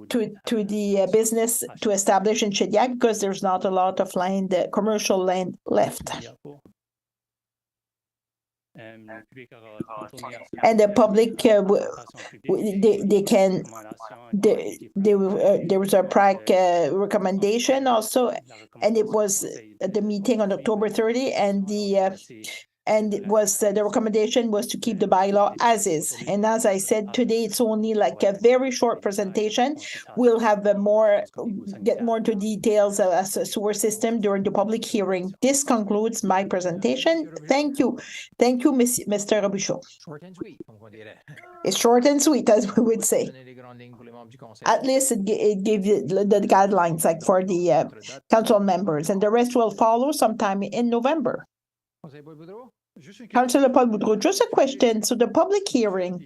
to the business to establish in Shediac because there's not a lot of land, commercial land left. And the public, they can, there was a PRAC recommendation also, and it was at the meeting on October 30, and it was the recommendation was to keep the bylaw as is. And as I said today, it's only like a very short presentation. We'll have get more into details as a sewer system during the public hearing. This concludes my presentation. Thank you. Thank you, Mr. Robichaud. Short and sweet. It's short and sweet, as we would say. At least it gave you the guidelines like for the council members, and the rest will follow sometime in November. Councillor Paul Boudreau, just a question. So the public hearing,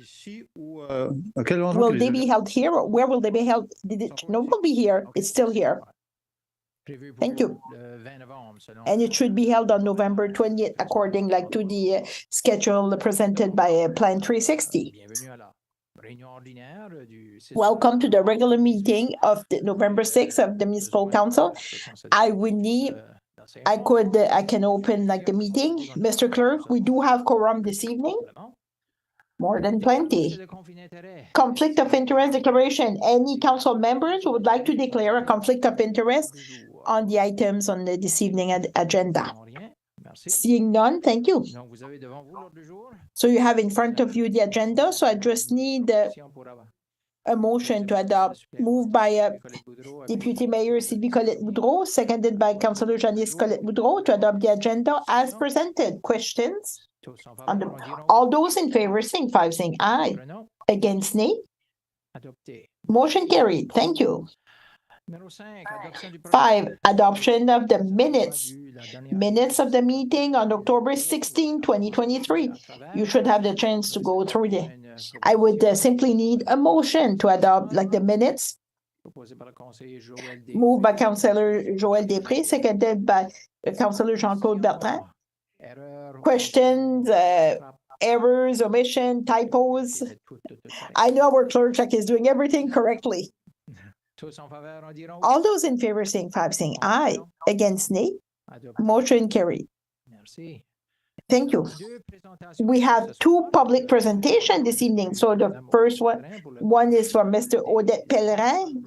will they be held here? Or where will they be held? No, will be here. It's still here. Thank you. And it should be held on November 20th, according to the schedule presented by Plan 360. Welcome to the regular meeting of the November 6th of the Municipal Council. I can open the meeting. Mr. Clerk, we do have quorum this evening. More than plenty. Conflict of interest declaration. Any council members who would like to declare a conflict of interest on the items on this evening agenda? Seeing none, thank you. So you have in front of you the agenda. So I just need a motion to adopt, moved by Deputy Mayor Sylvie Colette Boudreau, seconded by Councillor Janice Colette Boudreau, to adopt the agenda as presented. Questions? All those in favor signify saying aye. Against nay? Motion carried. Thank you. 5. Adoption of the minutes. Minutes of the meeting on October 16, 2023. You should have the chance to go through them. I would simply need a motion to adopt the minutes. Moved by Councillor Joël Després, seconded by Councillor Jean-Claude Bertrand. Questions, errors, omission, typos. I know our clerk is doing everything correctly. All those in favor saying aye. Against nay? Motion carried. Thank you. We have 2 public presentations this evening. So the first one is from Mr. Odette Pellerin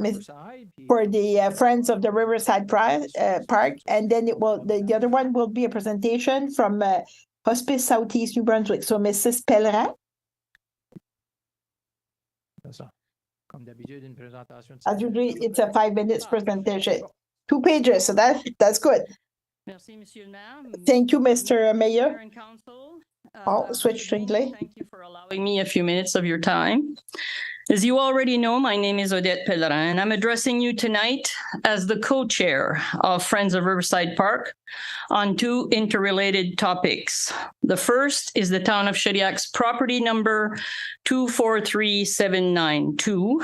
for the Friends of the Riverside Park, and then the other one will be a presentation from Hospice Southeast New Brunswick. So Mrs. Pellerin. As usually, it's a 5 minutes presentation. 2 pages, so that's good. Thank you, Mr. Mayor. Switch to English. Thank you for allowing me a few minutes of your time. As you already know, my name is Odette Pellerin, and I'm addressing you tonight as the co-chair of Friends of Riverside Park on 2 interrelated topics. The first is the town of Shediac's property number 243792,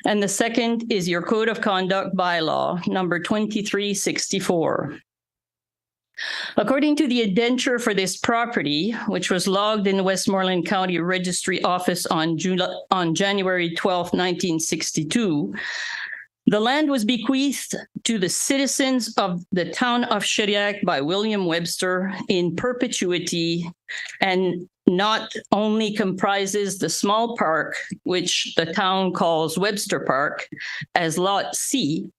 and the second is your Code of Conduct bylaw number 2364. According to the indenture for this property, which was logged in the Westmoreland County Registry Office on January 12, 1962, the land was bequeathed to the citizens of the town of Shediac by William Webster in perpetuity, and not only comprises the small park, which the town calls Webster Park, as Lot C,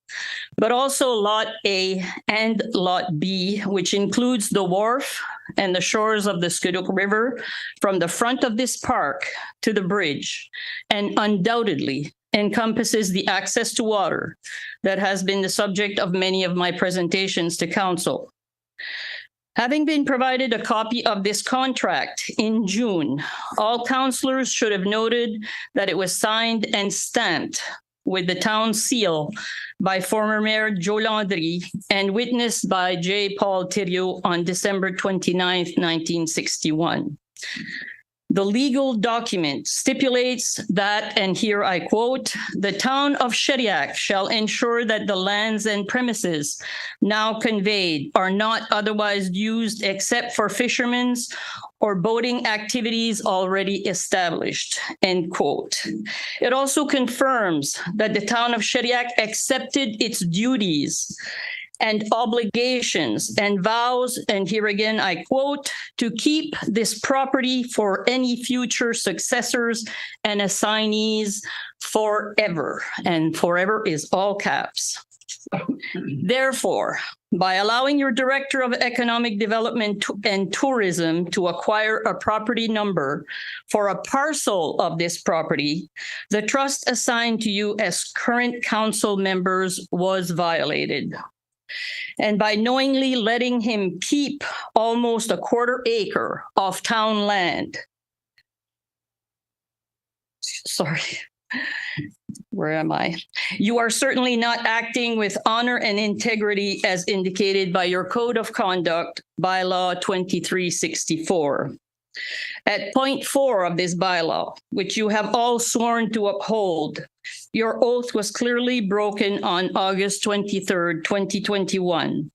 but also Lot A and Lot B, which includes the wharf and the shores of the Scoodic River from the front of this park to the bridge, and undoubtedly encompasses the access to water that has been the subject of many of my presentations to council. Having been provided a copy of this contract in June, all councillors should have noted that it was signed and stamped with the town seal by former Mayor Joe Landry and witnessed by J. Paul Thériault on December 29th, 1961. The legal document stipulates that, and here I quote, "The town of Shediac shall ensure that the lands and premises now conveyed are not otherwise used except for fishermen's or boating activities already established, end quote. It also confirms that the town of Shediac accepted its duties and obligations and vows, and here again I quote, to keep this property for any future successors and assignees forever, and forever is all caps. Therefore, by allowing your Director of Economic Development and Tourism to acquire a property number for a parcel of this property, the trust assigned to you as current council members was violated. And by knowingly letting him keep almost a quarter acre of town land, sorry, where am I? You are certainly not acting with honor and integrity as indicated by your Code of Conduct, Bylaw 2364. At point 4 of this bylaw, which you have all sworn to uphold, your oath was clearly broken on August 23rd, 2021.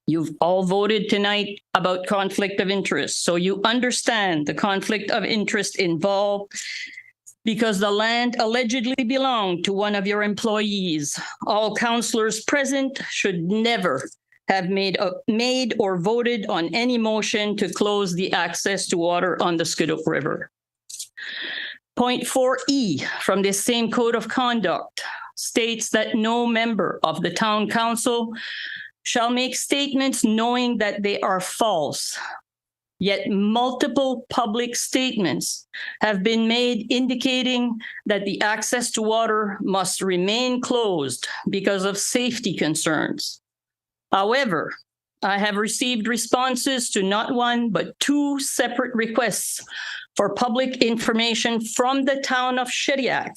You've all voted tonight about conflict of interest, so you understand the conflict of interest involved because the land allegedly belonged to one of your employees. All councillors present should never have made or voted on any motion to close the access to water on the Scoodic River. Point 4E from this same Code of Conduct states that no member of the town council shall make statements knowing that they are false. Yet multiple public statements have been made indicating that the access to water must remain closed because of safety concerns. However, I have received responses to not one, but 2 separate requests for public information from the town of Shediac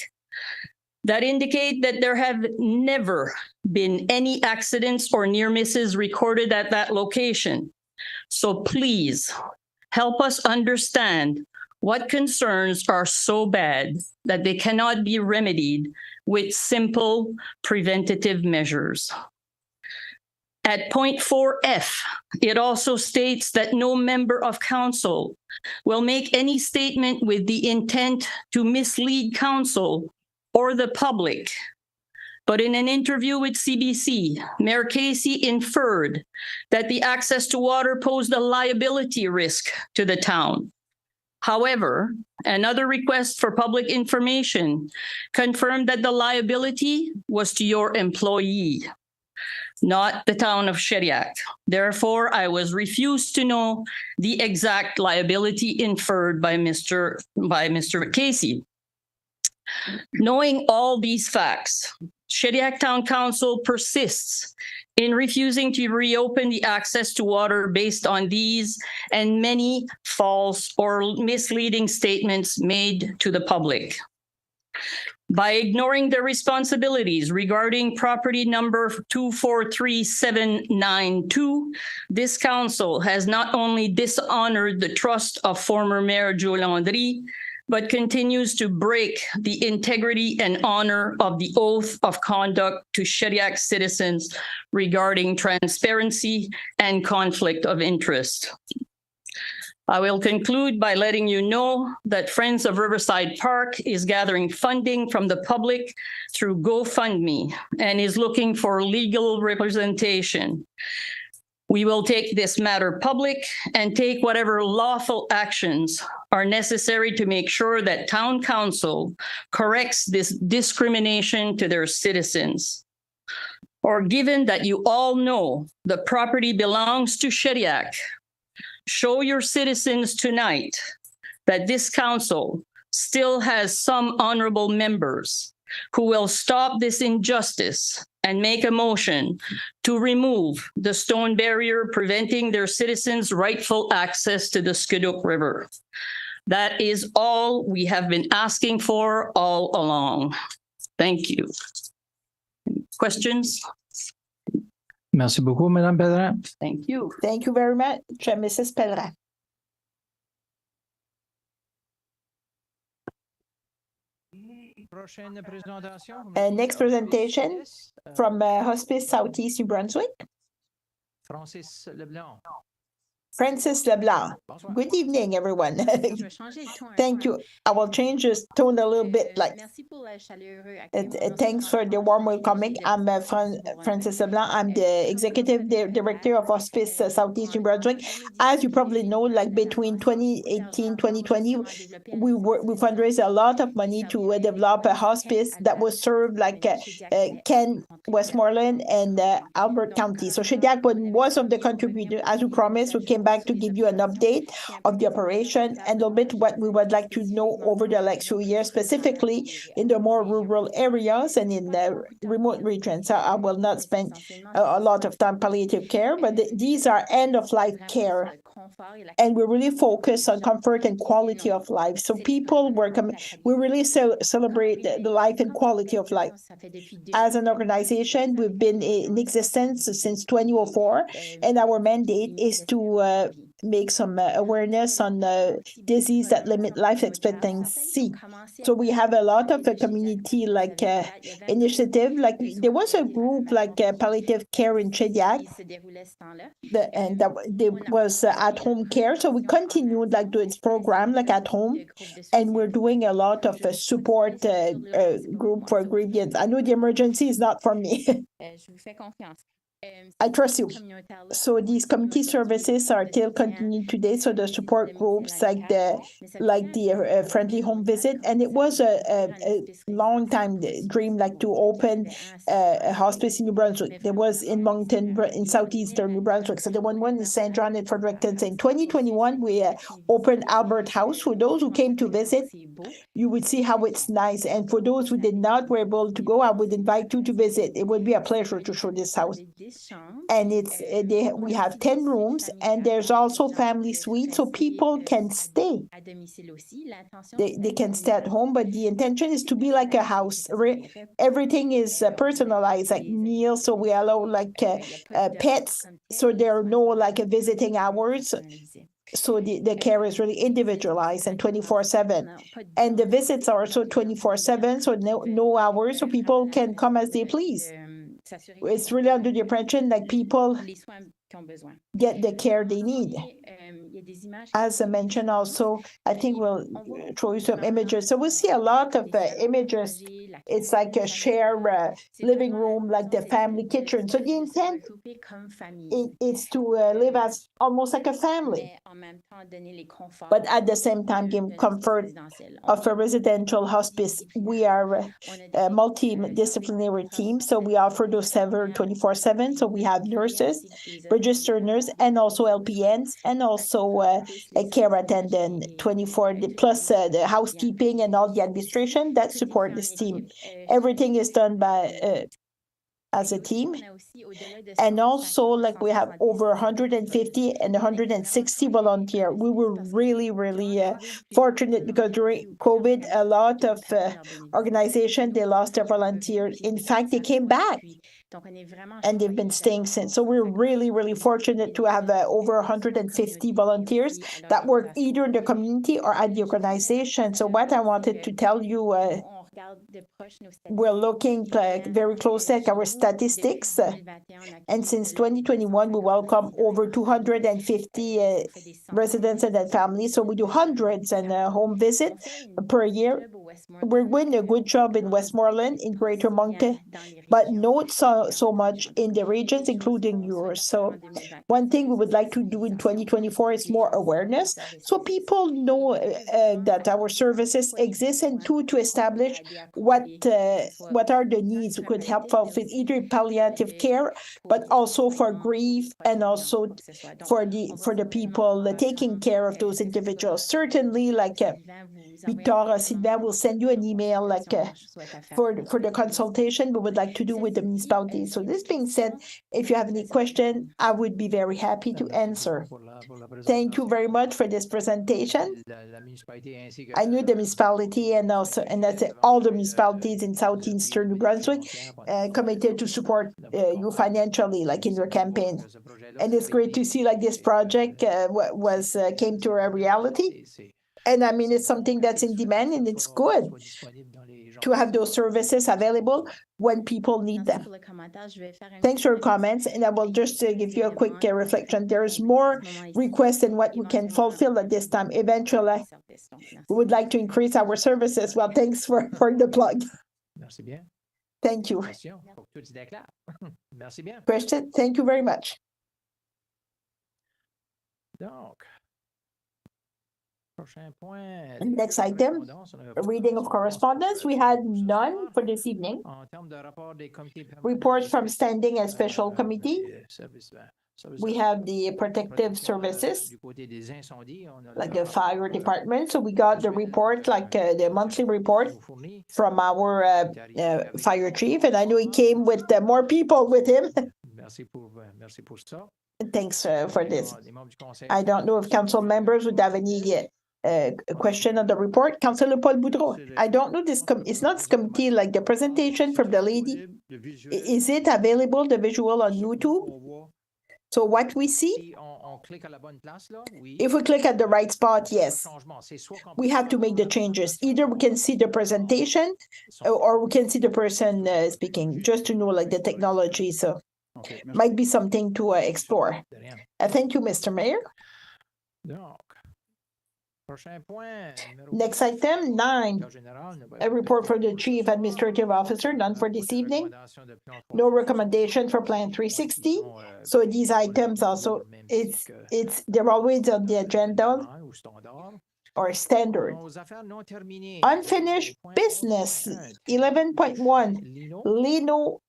that indicate that there have never been any accidents or near misses recorded at that location. So please help us understand what concerns are so bad that they cannot be remedied with simple preventative measures. At point 4F, it also states that no member of council will make any statement with the intent to mislead council or the public. But in an interview with CBC, Mayor Casey inferred that the access to water posed a liability risk to the town. However, another request for public information confirmed that the liability was to your employee, not the town of Shediac. Therefore, I was refused to know the exact liability inferred by Mr. Casey. Knowing all these facts, Shediac Town Council persists in refusing to reopen the access to water based on these and many false or misleading statements made to the public. By ignoring their responsibilities regarding property number 243792, this council has not only dishonored the trust of former Mayor Joe Landry, but continues to break the integrity and honor of the oath of conduct to Shediac citizens regarding transparency and conflict of interest. I will conclude by letting you know that Friends of Riverside Park is gathering funding from the public through GoFundMe and is looking for legal representation. We will take this matter public and take whatever lawful actions are necessary to make sure that town council corrects this discrimination to their citizens. Or given that you all know the property belongs to Shediac, show your citizens tonight that this council still has some honorable members who will stop this injustice and make a motion to remove the stone barrier preventing their citizens' rightful access to the Scoodic River. That is all we have been asking for all along. Thank you. Questions? Merci beaucoup, Madame Pellerin. Thank you. Thank you very much, Mrs. Pellerin. Next presentation from Hospice Southeast New Brunswick. Francis Leblanc. Francis Leblanc. Good evening, everyone. Thank you. I will change this tone a little bit. Thanks for the warm welcoming. I'm Francis Leblanc. I'm the Executive Director of Hospice Southeast New Brunswick. As you probably know, like between 2018, 2020, we fundraised a lot of money to develop a hospice that was served like Kent, Westmoreland, and Albert County. So Shediac was of the contributor. As we promised, we came back to give you an update of the operation and a little bit what we would like to know over the next few years, specifically in the more rural areas and in the remote regions. So I will not spend a lot of time palliative care, but these are end-of-life care. And we really focus on comfort and quality of life. So people we really celebrate the life and quality of life. As an organization, we've been in existence since 2004, and our mandate is to make some awareness on disease that limit life expectancy. So we have a lot of community initiative. Like there was a group like palliative care in Shediac, and that was at home care. So we continued like doing this program like at home, and we're doing a lot of support group for grievance. I know the emergency is not for me. I trust you. So these community services are still continuing today. So the support groups like the friendly home visit, and it was a long time dream like to open a hospice in New Brunswick. There was in Moncton in southeastern New Brunswick. So the one in St. John and Fredericton. In 2021, we opened Albert House. For those who came to visit, you would see how it's nice. And for those who did not were able to go, I would invite you to visit. It would be a pleasure to show this house. And we have 10 rooms, and there's also family suite, so people can stay. They can stay at home, but the intention is to be like a house. Everything is personalized, like meals. So we allow like pets, so there are no like visiting hours. So the care is really individualized and 24/7. And the visits are also 24/7, so no hours, so people can come as they please. It's really under the impression that people get the care they need. As I mentioned also, I think we'll show you some images. So we see a lot of images. It's like a shared living room, like the family kitchen. So the intent is to live as almost like a family, but at the same time give comfort of a residential hospice. We are a multidisciplinary team, so we offer those 24/7. So we have nurses, registered nurse, and also LPNs, and also a care attendant 24, plus the housekeeping and all the administration that support this team. Everything is done by as a team. And also, like we have over 150 and 160 volunteers. We were really, really fortunate because during COVID, a lot of organizations, they lost their volunteers. In fact, they came back and they've been staying since. So we're really, really fortunate to have over 150 volunteers that work either in the community or at the organization. So what I wanted to tell you, we're looking very closely at our statistics. And since 2021, we welcome over 250 residents and their families. So we do hundreds and home visits per year. We're doing a good job in Westmoreland, in Greater Moncton, but not so much in the regions, including yours. So one thing we would like to do in 2024 is more awareness, so people know that our services exist, and to establish what are the needs we could help fulfill, either palliative care, but also for grief, and also for the people taking care of those individuals. Certainly, like Victor, Sylvain will send you an email for the consultation we would like to do with the municipality. So this being said, if you have any question, I would be very happy to answer. Thank you very much for this presentation. I knew the municipality and that's all the municipalities in southeastern New Brunswick committed to support you financially, like in your campaign. And it's great to see like this project came to a reality. And I mean, it's something that's in demand, and it's good. to have those services available when people need them. Thanks for your comments, and I will just give you a quick reflection. There's more requests than what we can fulfill at this time. Eventually, we would like to increase our services. Well, thanks for the plug. Merci bien. Thank you. Question? Faut que tout se déclare. Merci bien. Question? Thank you very much. Donc, prochain point. Next item, a reading of correspondence. We had none for this evening. En termes de rapport des comités permanents, Reports from standing and special committee. We have the protective services, Du côté des incendies, on a like the fire department. So we got the report, like the monthly report fourni. from our fire chief. And I know he came with more people with him. Merci pour ça. Thanks for this. Des membres du conseil. I don't know if council members would have any question on the report. Councilor Paul Boudreau, I don't know this. It's not this committee, like the presentation from the lady. Is it available, the visual on YouTube? So what we see, Si on clique à la bonne place, là, oui. if we click at the right spot, yes, Changement, c'est soit qu'on we have to make the changes. Either we can see the presentation or we can see the person speaking, just to know like the technology. So OK, might be something to explore. de rien. Thank you, Mr. Mayor. Donc, prochain point. Numéro Next item, 9. en général, A report for the Chief Administrative Officer, none for this evening. No recommendation for Plan 360. So these items also, they're always on the agenda or standard. Unfinished business, 11.1, Lino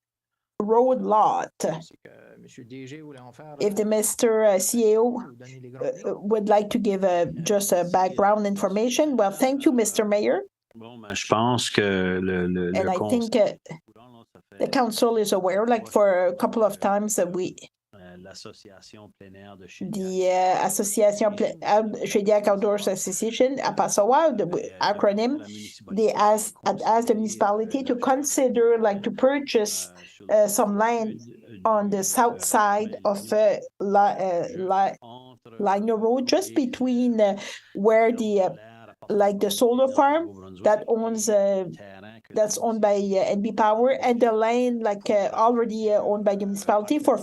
Road Lot. If the Mr. CEO would like to give just a background information, well, thank you, Mr. Mayor. Bon, ben, je pense que And I think the council is aware, like for a couple of times that l'association plein air de the Association Shediac Outdoors Association, APASOA, the acronym, they had asked the municipality to consider like to purchase some land on the south side of Lino Road, just between where the like the solar farm that owns that's owned by NB Power, and the land like already owned by the municipality for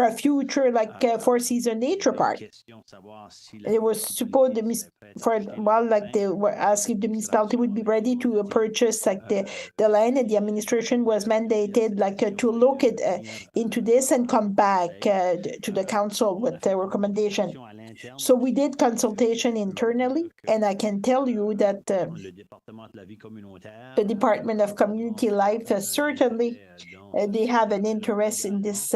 a future like four-season nature park. It was supposed for a while like they were asking if the municipality would be ready to purchase like the land, and the administration was mandated like to look into this and come back to the council with a recommendation. So we did consultation internally, and I can tell you that the Department of Community Life certainly they have an interest in this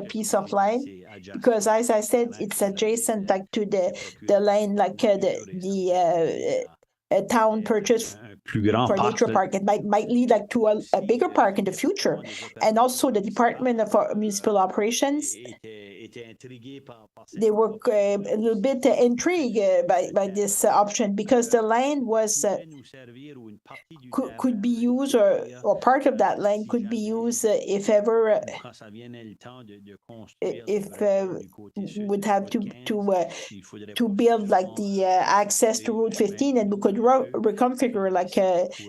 piece of land, because as I said, it's adjacent like to the land like the town purchase for nature park. It might lead like to a bigger park in the future. And also the Department of Municipal Operations, they were a little bit intrigued by this option, because the land was could be used, or part of that land could be used if ever would have to build like the access to Route 15, and we could reconfigure like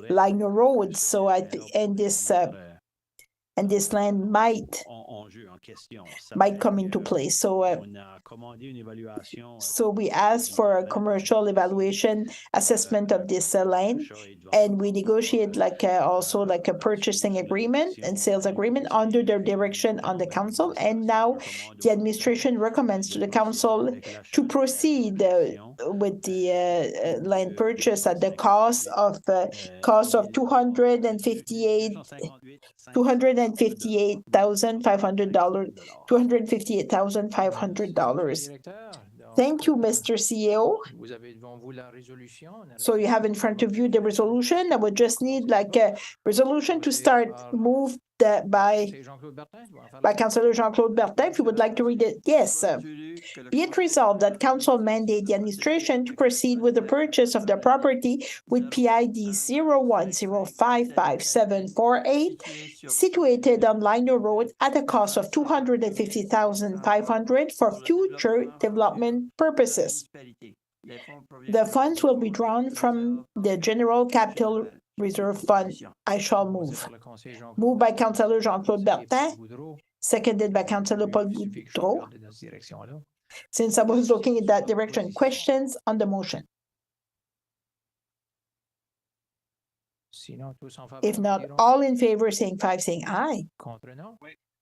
Lino Road. So and this land might come into place. So we asked for a commercial evaluation assessment of this land, and we negotiate like also like a purchasing agreement and sales agreement under their direction on the council. And now the administration recommends to the council to proceed with the land purchase at the cost of $258,500. Thank you, Mr. CEO. So you have in front of you the resolution. I would just need like a resolution to start moved by Councillor Jean-Claude Bertin. If you would like to read it, yes. Be it resolved that council mandate the administration to proceed with the purchase of the property with PID 01055748, situated on Lino Road at a cost of $250,500 for future development purposes. The funds will be drawn from the general capital Reserve Fund, I shall move. Moved by Councillor Jean-Claude Bertin, seconded by Councillor Paul Boudreau. Since I was looking in that direction, questions on the motion? If not, all in favor saying aye.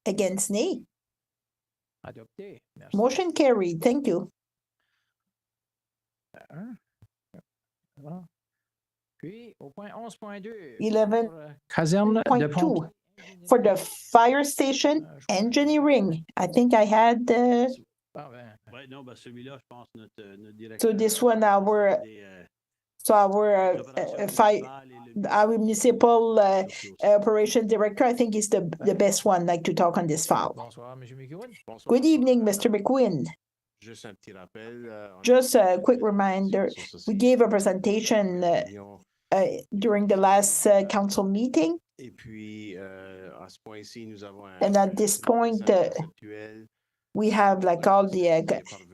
Against nay. Motion carried. Thank you. Puis, au point 11.2, 11.2 caserne de pompiers. For the fire station engineering. I think I had Ah, ben, Ouais, non, ben celui-là, je pense, notre directeur. so this one our our municipal operations director, I think is the best one like to talk on this file. bonsoir, M. McEwen. Good evening, Mr. McQueen. Just a quick reminder, we gave a presentation during the last council meeting. And at this point, we have like all the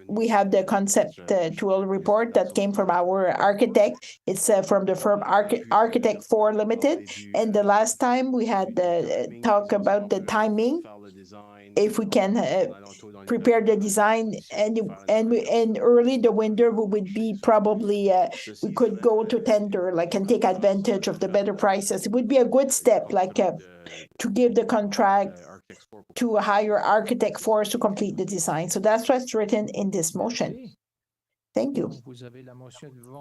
we have the conceptual report that came from our architect. It's from the firm Architect 4 Limited. And the last time we had talk about the timing, if we can prepare the design and early the winter we would be probably we could go to tender like and take advantage of the better prices. It would be a good step like to give the contract to hire Architect 4 to complete the design. So that's what's written in this motion. Thank you.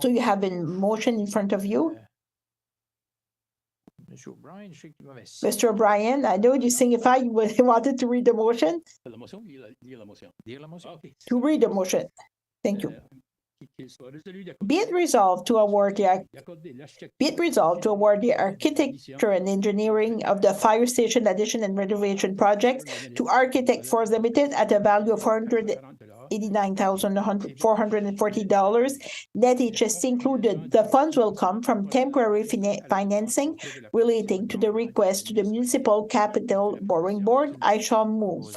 So you have a motion in front of you. Mr. O'Brien, I know you signified you wanted to read the motion. To read the motion. Thank you. Be it resolved to award the architecture and engineering of the fire station addition and renovation project to Architect 4 Limited at a value of $489,440. Net HST included. The funds will come from temporary financing relating to the request to the Municipal Capital Borrowing Board. I shall move.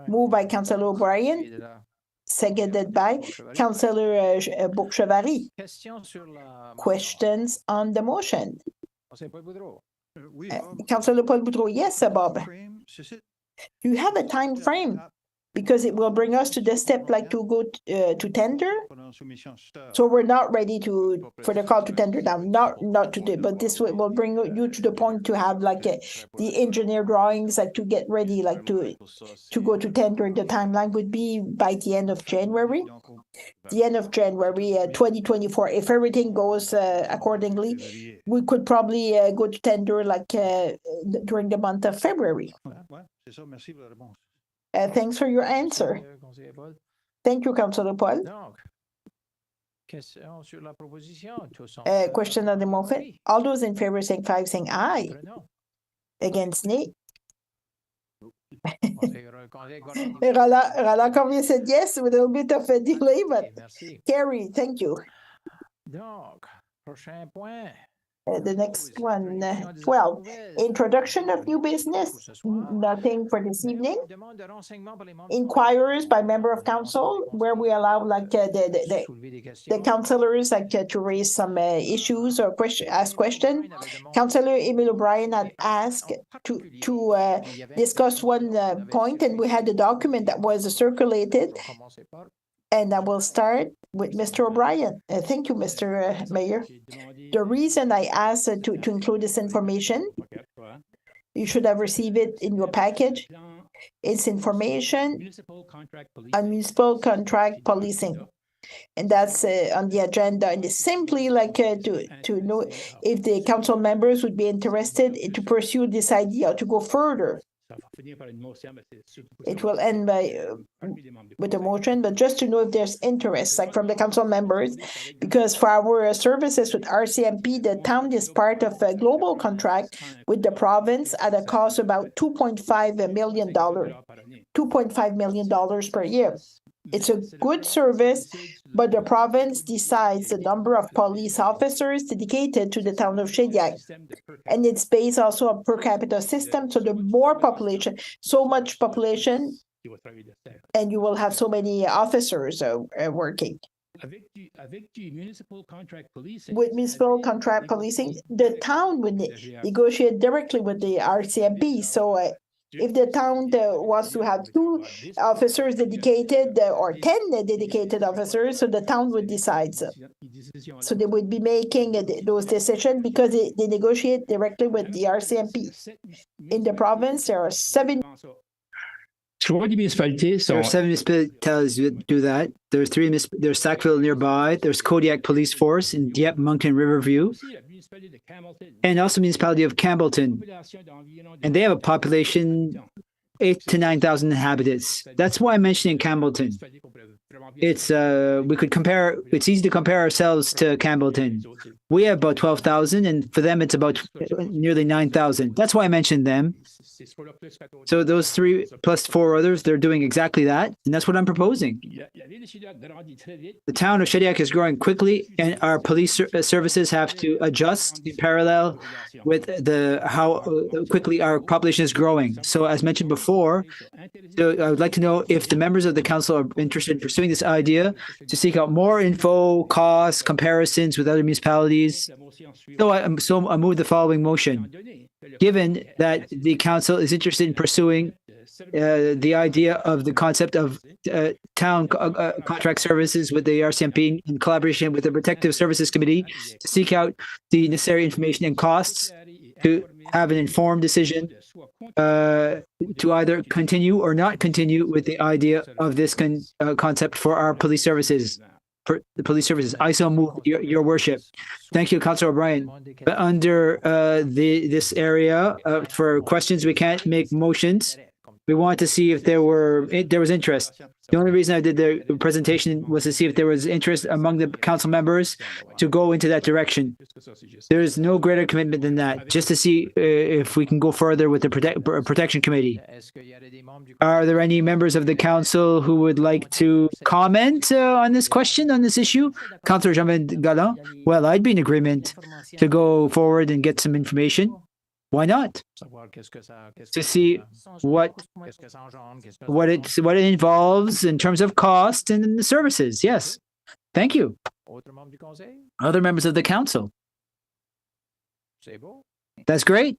Moved by Councillor O'Brien. Seconded by Councillor Bourg-Chevary. Questions on the motion? Councillor Paul Boudreau, yes, Bob. You have a time frame because it will bring us to the step like to go to tender. So we're not ready for the call to tender now, not today, but this will bring you to the point to have like the engineer drawings like to get ready like to go to tender. The timeline would be by the end of January. The end of January 2024. If everything goes accordingly, we could probably go to tender like during the month of February. Thanks for your answer. Thank you, Councillor Paul. Question on the motion. All those in favor saying aye. Against nay. Roland Cormier said yes with a little bit of a delay, but carry. Thank you. The next one, 12, introduction of new business, nothing for this evening. Inquiries by member of council, where we allow like the councillors like to raise some issues or ask questions. Councillor Emile O'Brien had asked to discuss one point, and we had a document that was circulated. And I will start with Mr. O'Brien. Thank you, Mr. Mayor. The reason I asked to include this information, you should have received it in your package. It's information on municipal contract policing. And that's on the agenda. And it's simply like to know if the council members would be interested to pursue this idea, to go further. It will end with a motion, but just to know if there's interest, like from the council members, because for our services with RCMP, the town is part of a global contract with the province at a cost about $2.5 million, $2.5 million per year. It's a good service, but the province decides the number of police officers dedicated to the town of Shediac. And it's based also on per capita system, so the more population, so much population, and you will have so many officers working. with municipal contract policing, the town would negotiate directly with the RCMP. So if the town wants to have 2 officers dedicated or 10 dedicated officers, so the town would decide. So they would be making those decisions because they negotiate directly with the RCMP. In the province, there are 7 municipalities that do that. There's 3. There's Sackville nearby. There's Kodiak Police Force in Dieppe, Moncton, Riverview, and also municipality of Campbellton. And they have a population 8,000 to 9,000 inhabitants. That's why I'm mentioning Campbellton. It's we could compare. It's easy to compare ourselves to Campbellton. We have about 12,000, and for them, it's about nearly 9,000. That's why I mentioned them. So those 3 plus 4 others, they're doing exactly that, and that's what I'm proposing. The town of Shediac is growing quickly, and our police services have to adjust in parallel with how quickly our population is growing. So as mentioned before, I would like to know if the members of the council are interested in pursuing this idea to seek out more info, costs, comparisons with other municipalities. So I move the following motion. Given that the council is interested in pursuing the idea of the concept of town contract services with the RCMP in collaboration with the Protective Services Committee to seek out the necessary information and costs to have an informed decision to either continue or not continue with the idea of this concept for our police services. For the police services, I so move, your worship. Thank you, Councillor O'Brien. But under this area for questions, we can't make motions. We want to see if there was interest. The only reason I did the presentation was to see if there was interest among the council members to go into that direction. There is no greater commitment than that, just to see if we can go further with the protection committee. Are there any members of the council who would like to comment on this question, on this issue? Councillor Jean-Baptiste Galland? Well, I'd be in agreement to go forward and get some information. Why not? To see what it involves in terms of cost and the services. Yes. Thank you. Other members of the council. That's great.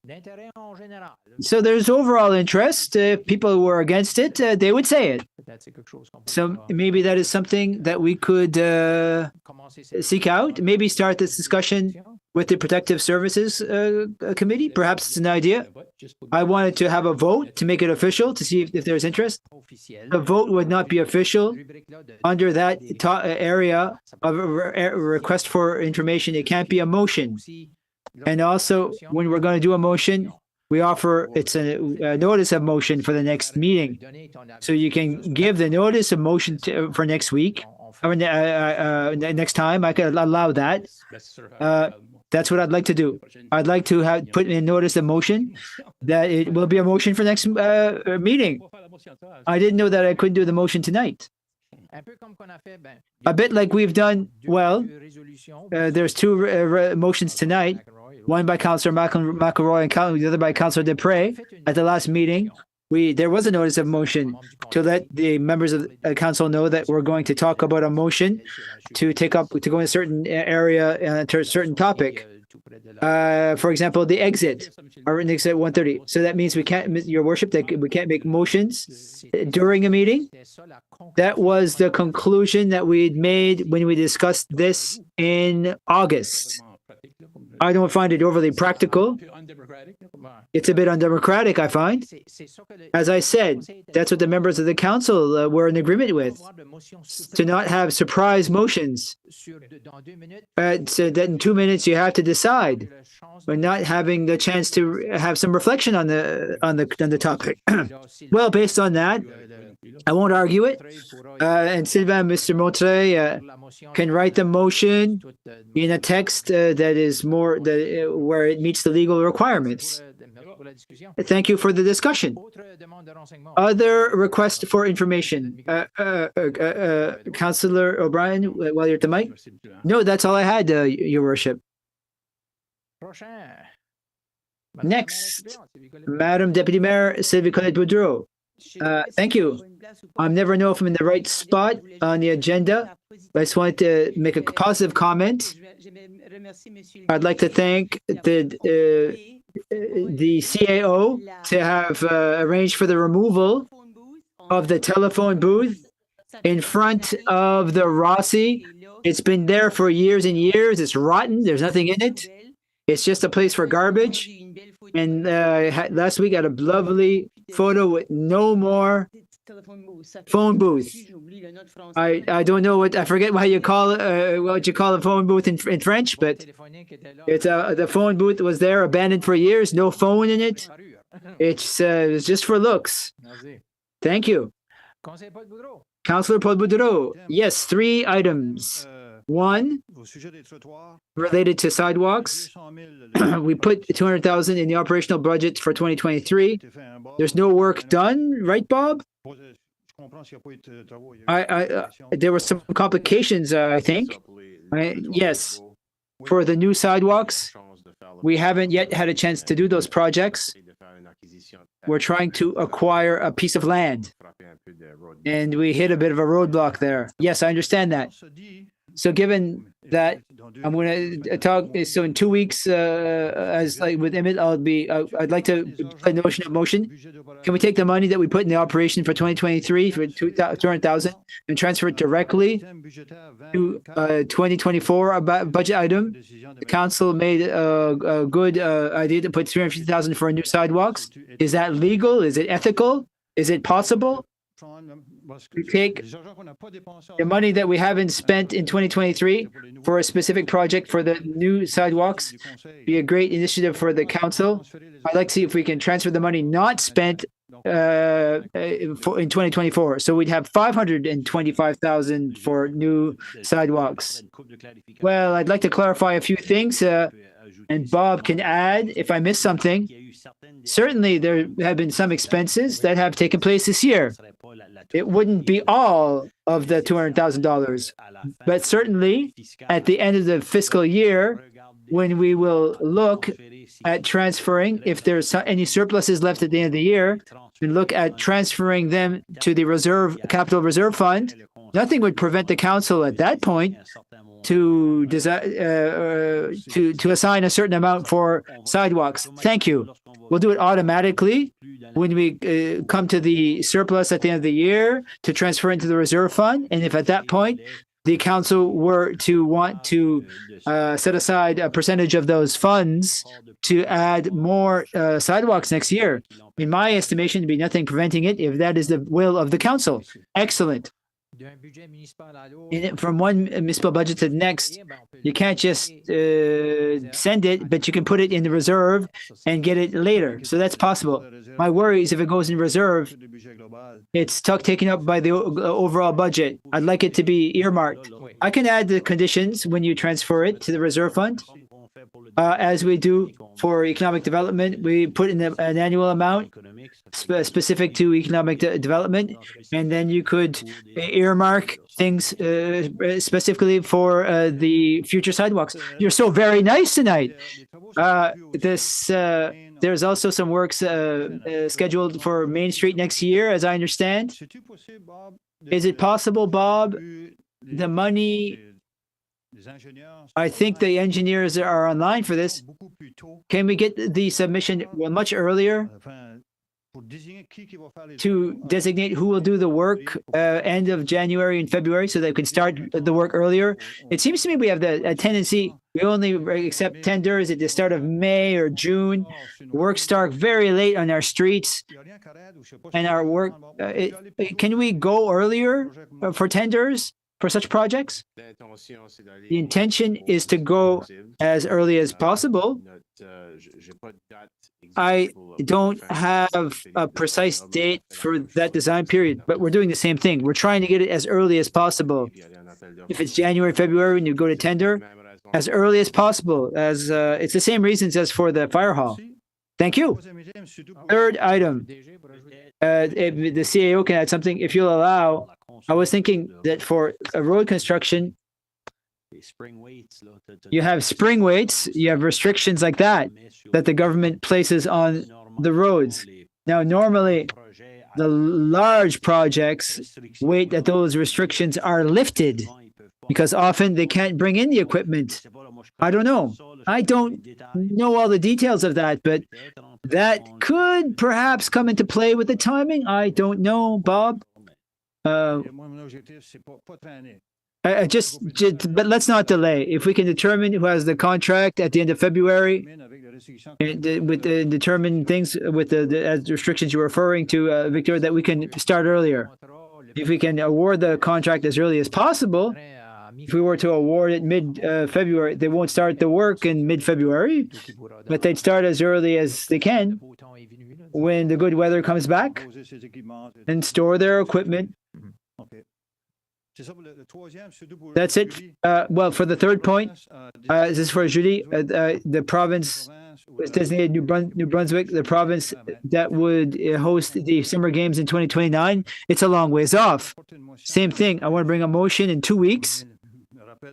So there's overall interest. If people were against it, they would say it. So maybe that is something that we could seek out. Maybe start this discussion with the Protective Services Committee. Perhaps it's an idea. I wanted to have a vote to make it official to see if there's interest. The vote would not be official under that area of request for information. It can't be a motion. And also, when we're going to do a motion, we offer it's a notice of motion for the next meeting. So you can give the notice of motion for next week or next time. I could allow that. That's what I'd like to do. I'd like to put in notice of motion that it will be a motion for next meeting. I didn't know that I couldn't do the motion tonight. A bit like we've done. Well, there's 2 motions tonight. One by Councillor McElroy and the other by Councillor Desprez. At the last meeting, there was a notice of motion to let the members of the council know that we're going to talk about a motion to go in a certain area to a certain topic. For example, the exit are next at 1:30. So that means we can't, Your Worship, that we can't make motions during a meeting. That was the conclusion that we had made when we discussed this in August. I don't find it overly practical. It's a bit undemocratic, I find. As I said, that's what the members of the council were in agreement with, to not have surprise motions. So that in 2 minutes you have to decide, but not having the chance to have some reflection on the topic. Well, based on that, I won't argue it. And Sylvain, Mr. Montre, can write the motion in a text that is more where it meets the legal requirements. Thank you for the discussion. Other requests for information? Councillor O'Brien, while you're at the mic? No, that's all I had, Your Worship. Next, Madam Deputy Mayor Sylvie Colette Boudreau. Thank you. I never know if I'm in the right spot on the agenda. I just wanted to make a positive comment. I'd like to thank the CAO to have arranged for the removal of the telephone booth in front of the Rossi. It's been there for years and years. It's rotten. There's nothing in it. It's just a place for garbage. And last week I had a lovely photo with no more phone booth. I don't know I forget what you call it, what you call a phone booth in French, but it's the phone booth was there abandoned for years, no phone in it. It's just for looks. Thank you. Councillor Paul Boudreau. Yes, 3 items. One, related to sidewalks. We put 200,000 in the operational budget for 2023. There's no work done, right, Bob? There were some complications, I think. Yes, for the new sidewalks, we haven't yet had a chance to do those projects. We're trying to acquire a piece of land, and we hit a bit of a roadblock there. Yes, I understand that. So given that I'm going to talk, so in 2 weeks, as like with Emmett, I'd like to put a notion of motion. Can we take the money that we put in the operation for 2023 for 200,000 and transfer it directly to 2024 budget item? The council made a good idea to put 350,000 for new sidewalks. Is that legal? Is it ethical? Is it possible? We take the money that we haven't spent in 2023 for a specific project for the new sidewalks. Be a great initiative for the council. I'd like to see if we can transfer the money not spent in 2024. So we'd have 525,000 for new sidewalks. Well, I'd like to clarify a few things, and Bob can add if I miss something. Certainly, there have been some expenses that have taken place this year. It wouldn't be all of the $200,000, but certainly at the end of the fiscal year, when we will look at transferring, if there's any surpluses left at the end of the year, and look at transferring them to the capital reserve fund, nothing would prevent the council at that point to assign a certain amount for sidewalks. Thank you. We'll do it automatically when we come to the surplus at the end of the year to transfer into the reserve fund. And if at that point the council were to want to set aside a percentage of those funds to add more sidewalks next year, in my estimation, there'd be nothing preventing it if that is the will of the council. Excellent. From one municipal budget to the next, you can't just send it, but you can put it in the reserve and get it later. So that's possible. My worry is if it goes in reserve, it's taken up by the overall budget. I'd like it to be earmarked. I can add the conditions when you transfer it to the reserve fund. As we do for economic development, we put in an annual amount specific to economic development, and then you could earmark things specifically for the future sidewalks. You're so very nice tonight. There's also some works scheduled for Main Street next year, as I understand. Is it possible, Bob, the money... I think the engineers are online for this. Can we get the submission much earlier to designate who will do the work end of January and February so that we can start the work earlier? It seems to me we have a tendency, we only accept tenders at the start of May or June. Work start very late on our streets and our work. Can we go earlier for tenders? For such projects, the intention is to go as early as possible. I don't have a precise date for that design period, but we're doing the same thing. We're trying to get it as early as possible. If it's January, February, when you go to tender, as early as possible, as it's the same reasons as for the fire hall. Thank you. Third item, the CAO can add something, if you'll allow. I was thinking that for a road construction, you have spring weights, you have restrictions like that the government places on the roads. Now, normally, the large projects wait that those restrictions are lifted because often they can't bring in the equipment. I don't know. I don't know all the details of that, but that could perhaps come into play with the timing. I don't know, Bob. But let's not delay. If we can determine who has the contract at the end of February, and determine things with the restrictions you're referring to, Victor, that we can start earlier. If we can award the contract as early as possible, if we were to award it mid-February, they won't start the work in mid-February, but they'd start as early as they can when the good weather comes back and store their equipment. That's it. Well, for the third point, this is for Julie. The province was designated New Brunswick, the province that would host the Summer Games in 2029. It's a long ways off. Same thing. I want to bring a motion in 2 weeks,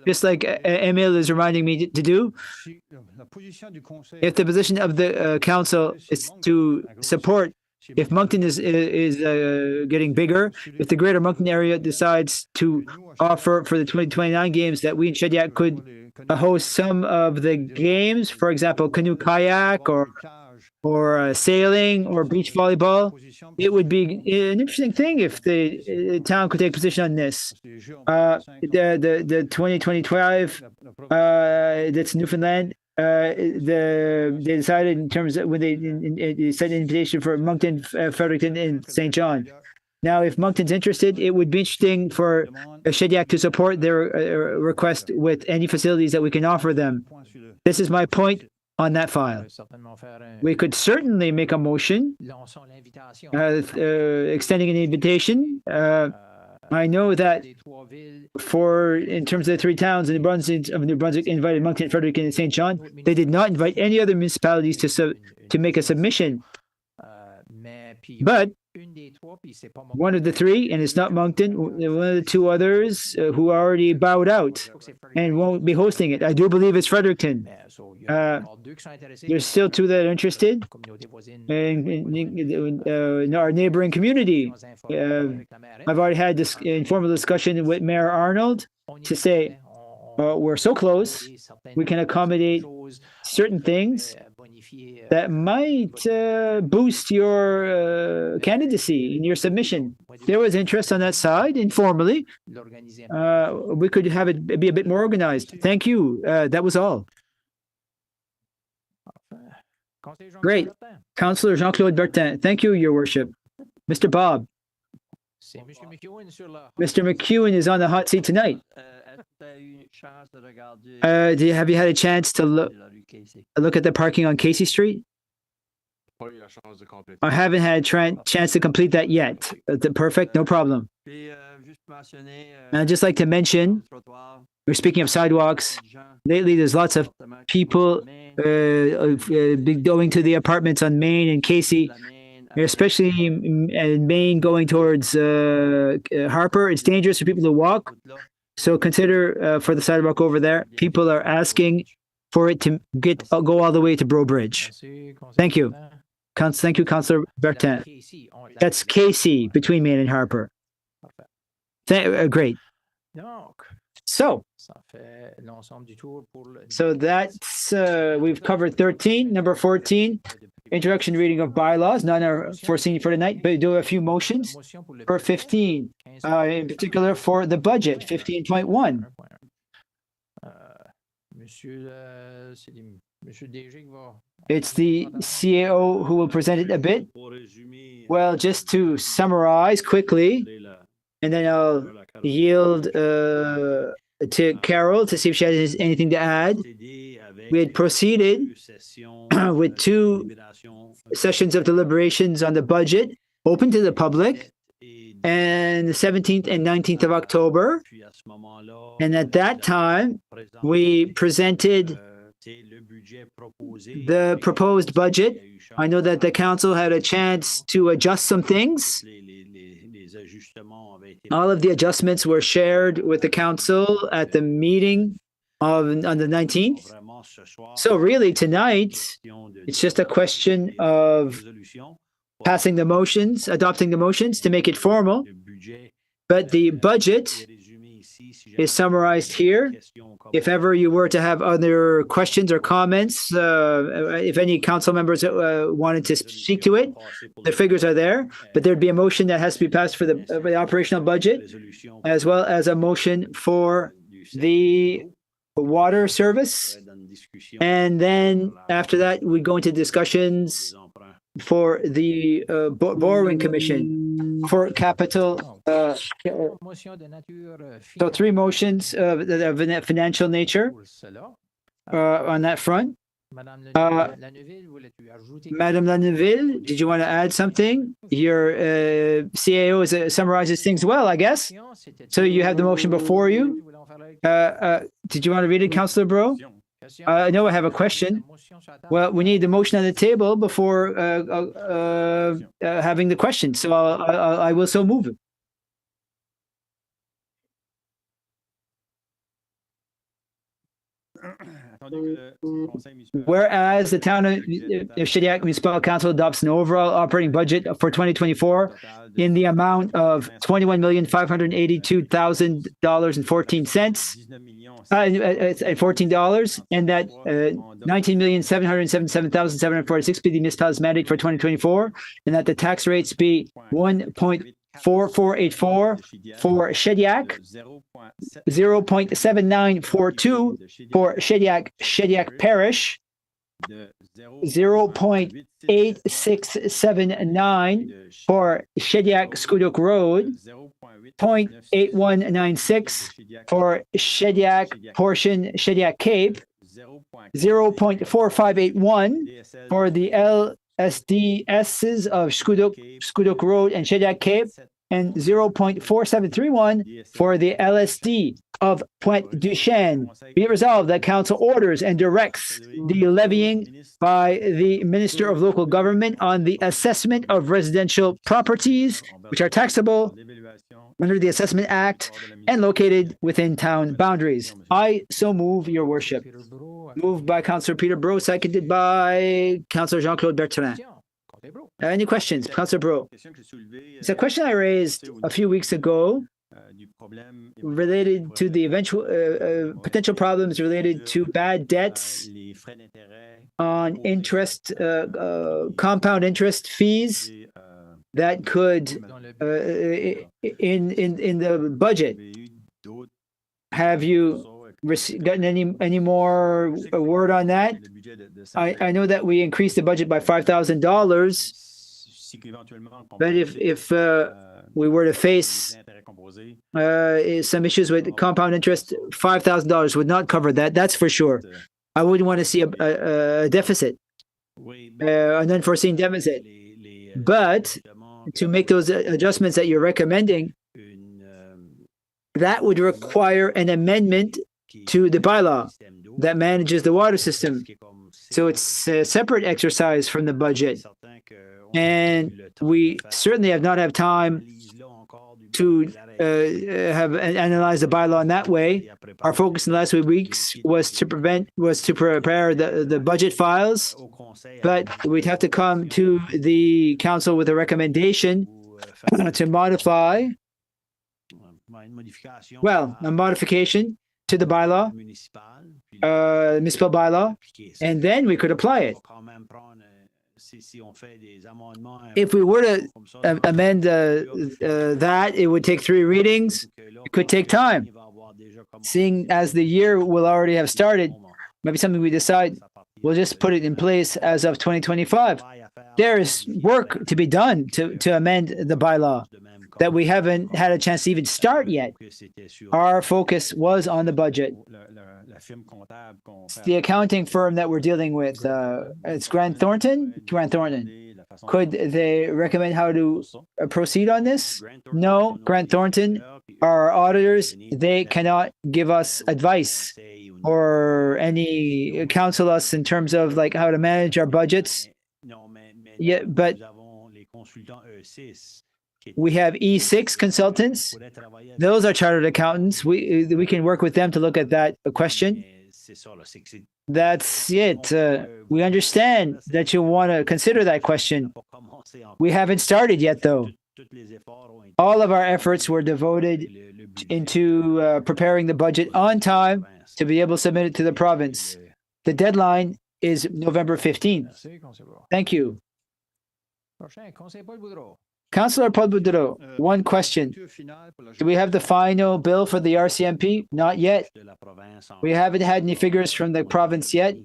just like Emile is reminding me to do. If the position of the council is to support, if Moncton is getting bigger, if the greater Moncton area decides to offer for the 2029 games that we in Shediac could host some of the games, for example, canoe kayak or sailing or beach volleyball, it would be an interesting thing if the town could take position on this. The 2025, that's Newfoundland. They decided in terms of when they sent an invitation for Moncton, Fredericton, and St. John. Now, if Moncton's interested, it would be interesting for Shediac to support their request with any facilities that we can offer them. This is my point on that file. We could certainly make a motion extending an invitation. I know that in terms of the three towns in New Brunswick invited Moncton, Fredericton, and St. John, they did not invite any other municipalities to make a submission. But one of the three, and it's not Moncton, one of the two others who already bowed out and won't be hosting it. I do believe it's Fredericton. There's still two that are interested. In our neighboring community, I've already had this informal discussion with Mayor Arnold to say, we're so close, we can accommodate certain things that might boost your candidacy in your submission. There was interest on that side, informally. We could have it be a bit more organized. Thank you. That was all. Great. Councillor Jean-Claude Bertin. Thank you, Your Worship. Mr. Bob. Mr. McEwen is on the hot seat tonight. Have you had a chance to look at the parking on Casey Street? I haven't had a chance to complete that yet. Perfect, no problem. And I'd just like to mention, we're speaking of sidewalks. Lately, there's lots of people going to the apartments on Main and Casey, especially in Main going towards Harper. It's dangerous for people to walk. So consider for the sidewalk over there, people are asking for it to go all the way to Bro Bridge. Thank you. Thank you, Councillor Bertin. That's Casey between Main and Harper. Great. So that's we've covered 13. Number 14, introduction reading of bylaws. None are foreseen for tonight, but we do a few motions for 15, in particular for the budget, 15.1. It's the CAO who will present it a bit. Well, just to summarize quickly, and then I'll yield to Carol to see if she has anything to add. We had proceeded with 2 sessions of deliberations on the budget, open to the public, and the 17th and 19th of October. And at that time, we presented the proposed budget. I know that the council had a chance to adjust some things. All of the adjustments were shared with the council at the meeting on the 19th. So really tonight, it's just a question of passing the motions, adopting the motions to make it formal. But the budget is summarized here. If ever you were to have other questions or comments, if any council members wanted to speak to it, the figures are there. But there'd be a motion that has to be passed for the operational budget, as well as a motion for the water service. And then after that, we go into discussions for the borrowing commission for capital. So 3 motions of financial nature on that front. Madame Laneville, did you want to add something? Your CAO summarizes things well, I guess. So you have the motion before you. Did you want to read it, Councillor Bro? No, I have a question. Well, we need the motion on the table before having the question. So I will so move it. Whereas the town of Shediac Municipal Council adopts an overall operating budget for 2024 in the amount of $21,582,000.14, and that $19,777,746 be the municipality's mandate for 2024, and that the tax rates be 1.4484 for Shediac, 0.7942 for Shediac Parish, 0.8679 for Shediac Scoudouc Road, 0.8196 for Shediac portion Shediac Cape, 0.4581 for the LSDSs of Scoudouc Road and Shediac Cape, and 0.4731 for the LSD of Pointe du Chêne. Be it resolved that Council orders and directs the levying by the Minister of Local Government on the assessment of residential properties which are taxable under the Assessment Act and located within town boundaries. I so move, Your Worship. Moved by Councillor Peter Bro, seconded by Councillor Jean-Claude Bertrand. Any questions? Councillor Bro. It's a question I raised a few weeks ago related to the eventual potential problems related to bad debts on interest, compound interest fees that could in the budget. Have you gotten any more word on that? I know that we increased the budget by $5,000, but if we were to face some issues with compound interest, $5,000 would not cover that. That's for sure. I wouldn't want to see a deficit, an unforeseen deficit. But to make those adjustments that you're recommending, that would require an amendment to the bylaw that manages the water system. So it's a separate exercise from the budget. And we certainly have not had time to have analyzed the bylaw in that way. Our focus in the last few weeks was to prepare the budget files, but we'd have to come to the council with a recommendation to modify, well, a modification to the bylaw, municipal bylaw, and then we could apply it. If we were to amend that, it would take 3 readings. It could take time. Seeing as the year will already have started, maybe something we decide, we'll just put it in place as of 2025. There is work to be done to amend the bylaw that we haven't had a chance to even start yet. Our focus was on the budget. It's the accounting firm that we're dealing with. It's Grant Thornton. Could they recommend how to proceed on this? No, Grant Thornton, our auditors, they cannot give us advice or any counsel us in terms of like how to manage our budgets. Yeah, but we have E6 consultants. Those are chartered accountants. We can work with them to look at that question. That's it. We understand that you want to consider that question, We haven't started yet, though. All of our efforts were devoted into preparing the budget on time to be able to submit it to the province. The deadline is November 15th. Merci, Conseil Boudreau. Thank you. Prochain, Conseil Paul Boudreau. Councillor Paul Boudreau, one question. Do we have the final bill for the RCMP? Not yet. We haven't had any figures from the province yet.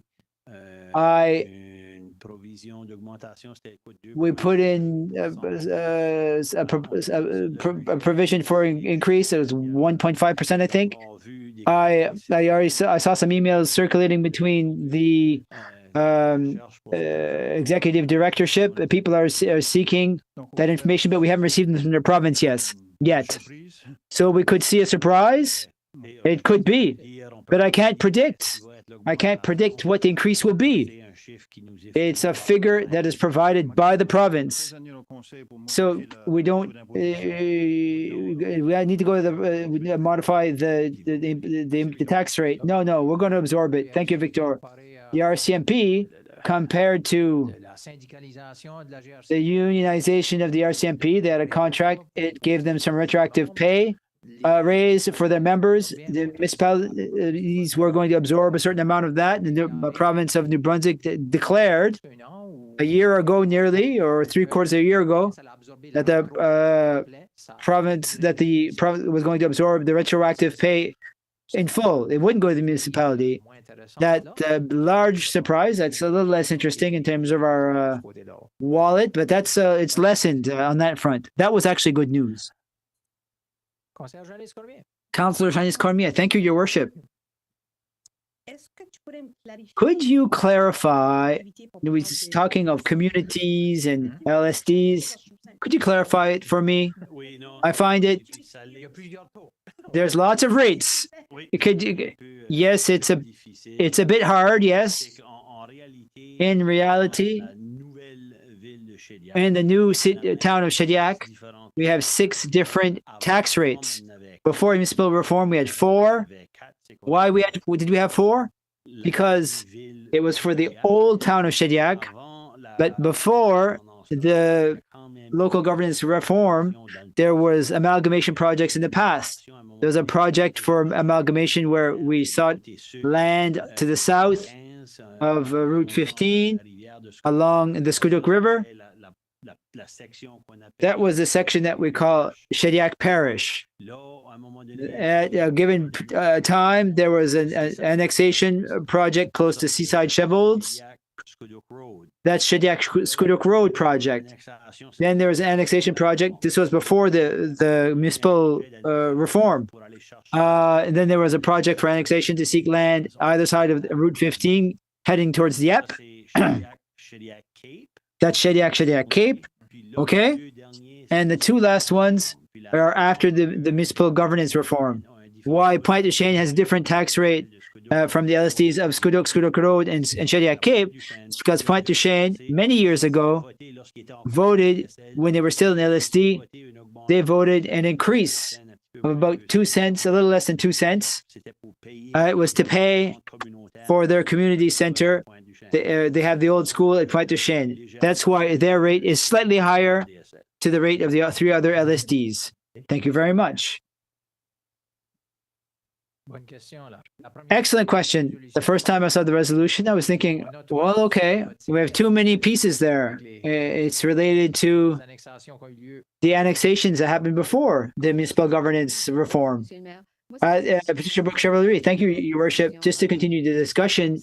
We put in a provision for increase. It was 1.5%, I think. I saw some emails circulating between the executive directorship. People are seeking that information, but we haven't received them from the province yet. So we could see a surprise. It could be, but I can't predict. I can't predict what the increase will be. It's a figure that is provided by the province. So we don't. We need to go to the modify the tax rate. No, we're going to absorb it. Thank you, Victor. The RCMP, compared to the unionization of the RCMP, they had a contract. It gave them some retroactive pay raise for their members. The municipalities were going to absorb a certain amount of that. And the province of New Brunswick declared a year ago, nearly, or 3/4 of a year ago, that the province was going to absorb the retroactive pay in full. It wouldn't go to the municipality. That large surprise, that's a little less interesting in terms of our wallet, but that's it's lessened on that front. That was actually good news. Councillor Janice Cormier, thank you, Your Worship. Could you clarify, we were talking of communities and LSDs, could you clarify it for me? I find it, there's lots of rates. Yes, it's a bit hard, yes. In reality, in the new town of Shediac, we have 6 different tax rates. Before municipal reform, we had 4. Why did we have 4? Because it was for the old town of Shediac, but before the local governance reform, there was amalgamation projects in the past. There was a project for amalgamation where we sought land to the south of Route 15 along the Squiduk River. That was the section that we call Shediac Parish. At a given time, there was an annexation project close to Seaside Shevolds. That's Shediac Squiduk Road project. Then there was an annexation project. This was before the municipal reform. And then there was a project for annexation to seek land either side of Route 15 heading towards Dieppe. That's Shediac Cape. Okay? And the 2 last ones are after the municipal governance reform. Why Pointe-du-Chêne has a different tax rate from the LSDs of Squiduk Road and Shediac Cape? It's because Pointe-du-Chêne, many years ago, voted, when they were still in LSD, they voted an increase of about 2 cents, a little less than 2 cents. It was to pay for their community center. They have the old school at Pointe-du-Chêne. That's why their rate is slightly higher to the rate of the 3 other LSDs. Thank you very much. Excellent question. The first time I saw the resolution, I was thinking, well, okay, we have too many pieces there. It's related to the annexations that happened before the municipal governance reform. Patricia Brooke-Chevalier, thank you, Your Worship. Just to continue the discussion,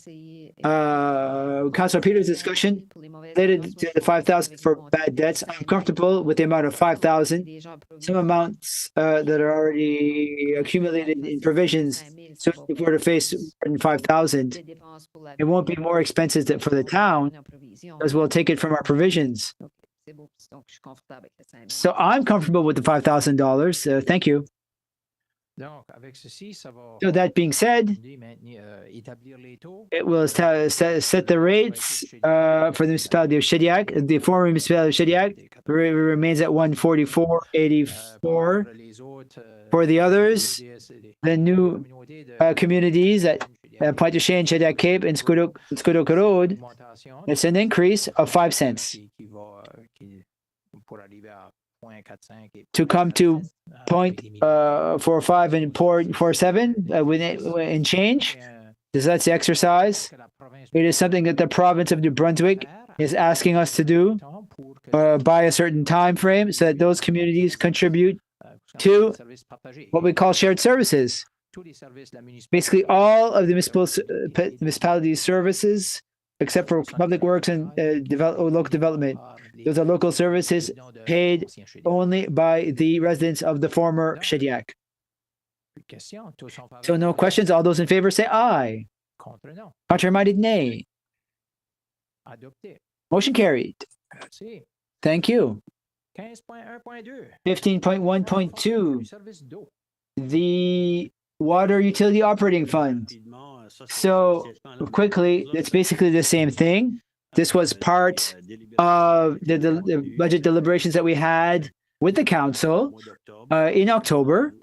Councillor Peters' discussion related to the 5,000 for bad debts. I'm comfortable with the amount of 5,000. Some amounts that are already accumulated in provisions. So if we were to face 5,000, it won't be more expensive for the town, as we'll take it from our provisions. So I'm comfortable with the $5,000. Thank you. So that being said, it will set the rates for the municipality of Shediac. The former municipality of Shediac remains at 144.84. For the others, the new communities at Pointe-du-Chêne, Shediac Cape, and Squiduk Road, it's an increase of 5 cents. pour arriver à 0.45 et to come to point épidémie. 45 and 47 in change. That's the exercise. Que la province It is something that the province of New Brunswick is asking us to do pour que by a certain time frame so that those communities contribute to services partagés. what we call shared services. Tous les services de la municipalité Basically, all of the municipalities' services, except for public works and local development, those are local services paid only by the residents of the former Shediac. So no questions. All those in favor say aye. Contre non. Contrary-minded, nay. Adopté. Motion carried. Merci. Thank you. 15.1.2. 15.1.2, Service d'eau. the Water Utility Operating Fund. So quickly, it's basically the same thing. This was part of the budget deliberations that we had with the council in October.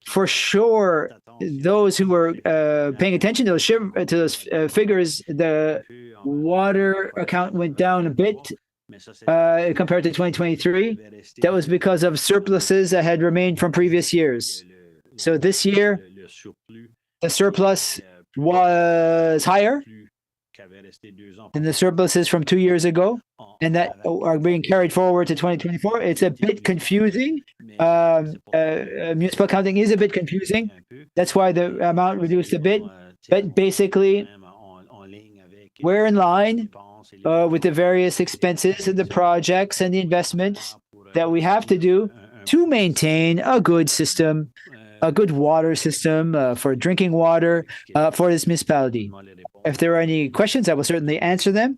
For sure, those who were paying attention to those figures, the water account went down a bit compared to 2023. That was because of surpluses that had remained from previous years. So this year, the surplus was higher than the surpluses from 2 years ago, and that are being carried forward to 2024. It's a bit confusing. Municipal accounting is a bit confusing. That's why the amount reduced a bit. But basically, we're in line with the various expenses and the projects and the investments that we have to do to maintain a good system, a good water system for drinking water for this municipality. If there are any questions, I will certainly answer them.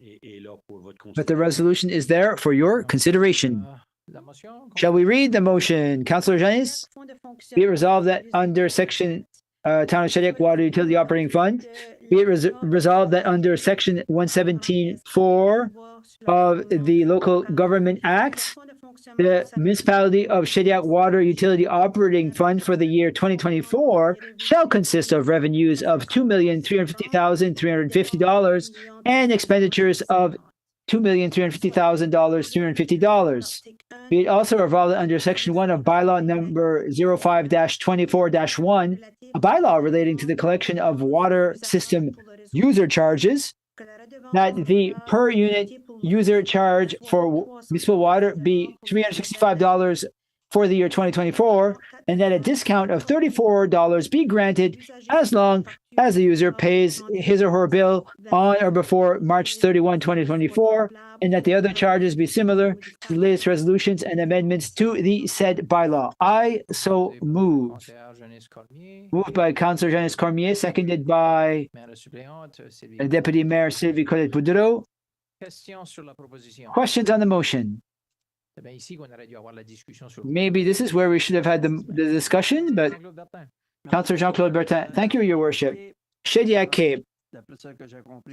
But the resolution is there for your consideration. La motion. Shall we read the motion? Councillor Janis? Be it resolved that under section Town of Shediac Water Utility Operating Fund, be it resolved that under section 117.4 of the Local Government Act, the municipality of Shediac Water Utility Operating Fund for the year 2024 shall consist of revenues of $2,350,350 and expenditures of $2,350,350. Be it also revolved under Section 1 of Bylaw number 05-24-1, a bylaw relating to the collection of water system user charges, that the per unit user charge for municipal water be $365 for the year 2024, and that a discount of $34 be granted as long as the user pays his or her bill on or before March 31, 2024, and that the other charges be similar to the latest resolutions and amendments to the said bylaw. I so move. Conseillère Jeunesse Cormier. Moved by Councillor Janice Cormier, seconded by Maire suppléante Sylvie. Deputy Mayor Sylvie Colette-Boudreau. Question sur la proposition. Questions on the motion? C'est bien ici qu'on aurait dû avoir la discussion sur Maybe this is where we should have had the discussion, but Jean-Claude Bertin. Councillor Jean-Claude Bertin, thank you, Your Worship. Shediac Cape,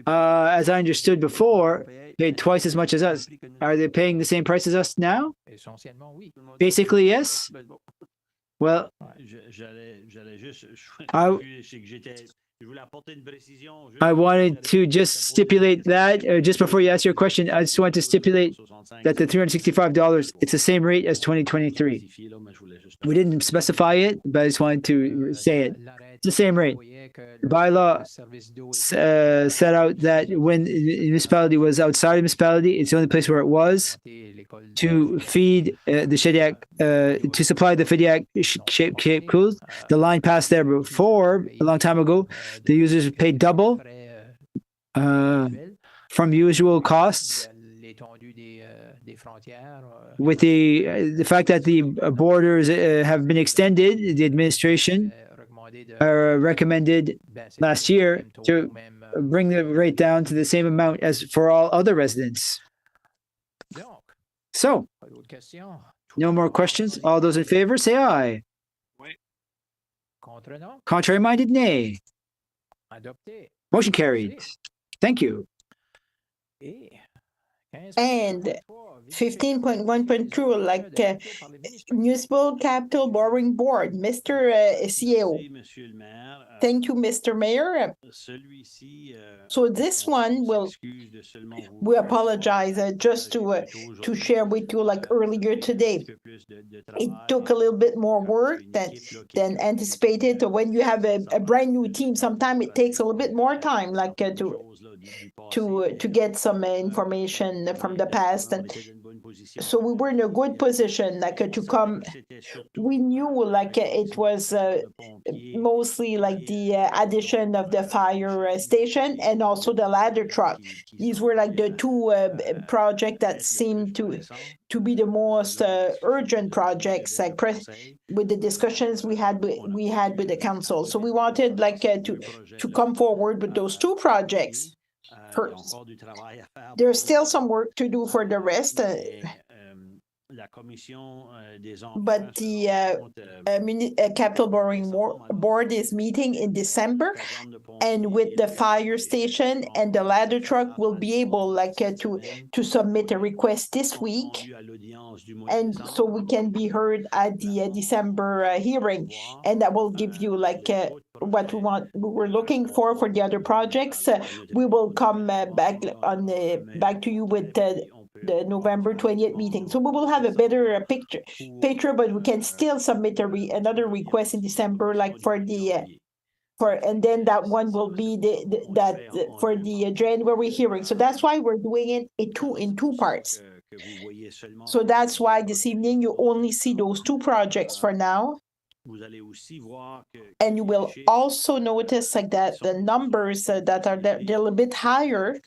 as I understood before, paid twice as much as us. Are they paying the same price as us now? Essentiellement, oui. Basically, yes. Well, J'allais juste. I- C'est que je voulais apporter une précision. I wanted to just stipulate that, just before you ask your question, I just want to stipulate that the $365, it's the same rate as 2023. We didn't specify it, but I just wanted to say it. It's the same rate. The bylaw set out that when the municipality was outside the municipality, it's the only place where it was to feed the Shediac, to supply the Shediac Cape Cool. The line passed there before, a long time ago. The users paid double from usual costs. With the fact that the borders have been extended, the administration recommended last year to bring the rate down to the same amount as for all other residents. So, no more questions. All those in favor, say aye. Contre non. Contrary-minded, nay. Adopté. Motion carried. Thank you. Et And 15.1.2, like Municipal Capital Borrowing Board, Mr. CEO. Merci, Monsieur le maire. Thank you, Mr. Mayor. Celui-ci, So this one s'excuse de seulement vous we voir apologize just J'ai to plutôt to aujourd'hui, share with you like earlier un today. petit peu plus de It travail. took a little bit more work Une than équipe, là, qui than est anticipated. When you have a brand new team, sometimes it takes a little bit more time, like to get some information from the past. And so we were in a good position, like to come. We knew like it was mostly like the addition of the fire station and also the ladder truck. These were like the two projects that seemed to be the most urgent projects, like with the discussions we had with the council. So we wanted like to come forward with those two projects first. There's still some work to do for the rest. But the Capital Borrowing Board is meeting in December, and with the fire station and the ladder truck, we'll be able like to submit a request this week, and so we can be heard at the December hearing, and that will give you like what we're looking for the other projects. We will come back to you with the November 20th meeting. So we will have a better picture, but we can still submit another request in December, like and then that one will be for the January hearing. So that's why we're doing it in two parts. So that's why this evening you only see those two projects for now. And you will also notice like that the numbers that are they're a little bit higher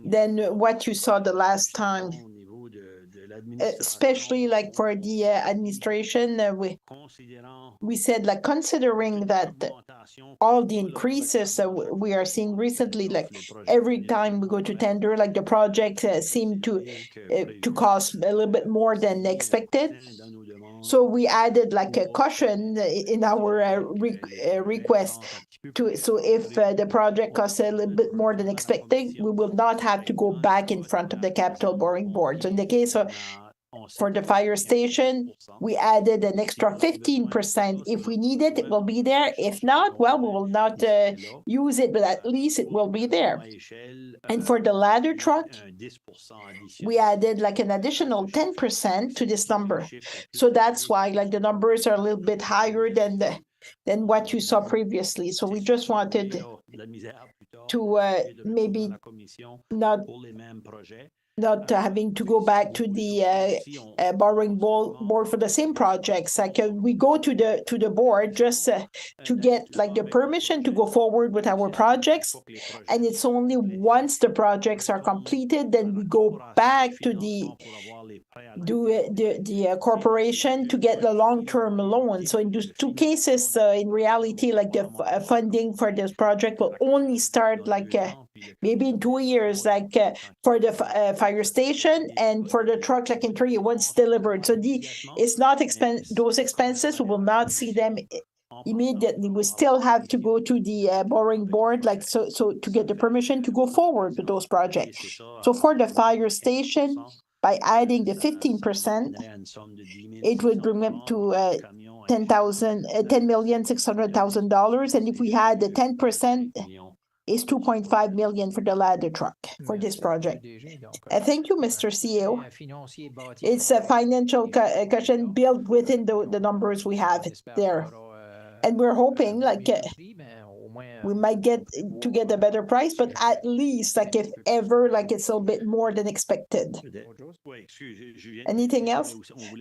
than what you saw the last time, especially like for the administration. We said like considering that all the increases we are seeing recently, like every time we go to tender, like the project seem to cost a little bit more than expected. So we added like a caution in our request so if the project costs a little bit more than expected, we will not have to go back in front of the Capital Borrowing Board. So in the case of for the fire station, we added an extra 15%. If we need it, it will be there. If not, well, we will not use it, but at least it will be there. And for the ladder truck, we added like an additional 10% to this number. So that's why like the numbers are a little bit higher than what you saw previously. So we just wanted to maybe not having to go back to the borrowing board for the same projects. Like we go to the board just to get like the permission to go forward with our projects, and it's only once the projects are completed then we go back to the corporation to get the long-term loan. So in those two cases, in reality, like the funding for this project will only start like maybe in 2 years, like for the fire station, and for the truck, like in 3 years once delivered. So it's not those expenses. We will not see them immediately. We still have to go to the borrowing board, like so to get the permission to go forward with those projects. So for the fire station, by adding the 15%, it would bring them to $10,600,000, and if we had the 10%. Is 2.5 million for the ladder truck for this project. Thank you, Mr. CEO. It's a financial cushion built within the numbers we have there. And we're hoping like we might get a better price, but at least like if ever, like it's a little bit more than expected. Anything else?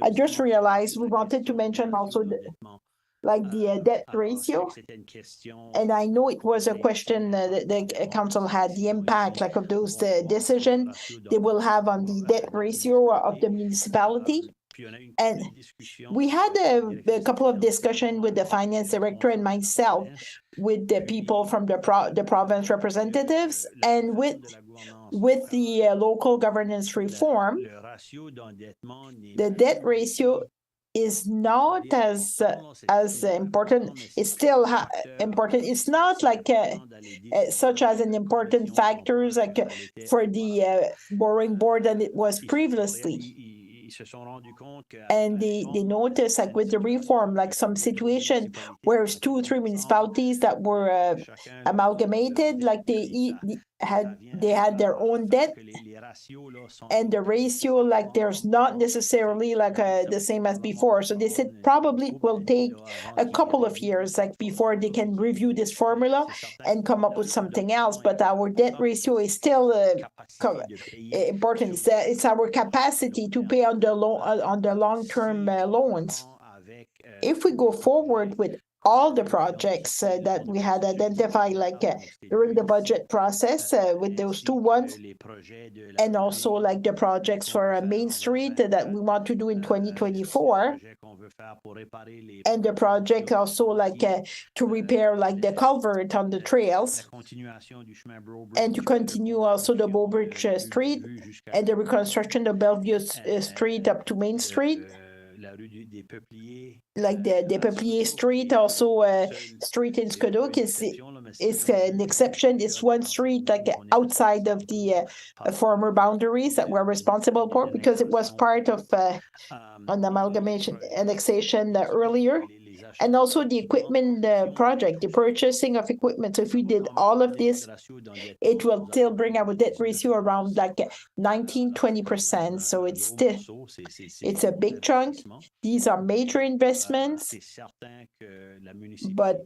I just realized we wanted to mention also the debt ratio, and I know it was a question that the council had, the impact like of those decisions they will have on the debt ratio of the municipality. And we had a couple of discussions with the finance director and myself, with the people from the province representatives, and with the local governance reform, the debt ratio is not as important. It's still important. It's not like such as an important factors like for the borrowing board than it was previously. And they noticed like with the reform, like some situation where it's 2 or 3 municipalities that were amalgamated, like they had their own debt, and the ratio like there's not necessarily like the same as before. So they said probably it will take a couple of years like before they can review this formula and come up with something else. But our debt ratio is still important. It's our capacity to pay on the long-term loans. If we go forward with all the projects that we had identified like during the budget process with those 2 ones, and also like the projects for Main Street that we want to do in 2024, and the project also like to repair like the culvert on the trails, and to continue also the Beaubridge Street and the reconstruction of Bellevue Street up to Main Street, like the Peuplier Street, also street in Scodoc is an exception. It's one street like outside of the former boundaries that we're responsible for because it was part of an amalgamation annexation earlier. And also the equipment project, the purchasing of equipment. So if we did all of this, it will still bring our debt ratio around like 19-20%. So it's a big chunk. These are major investments, but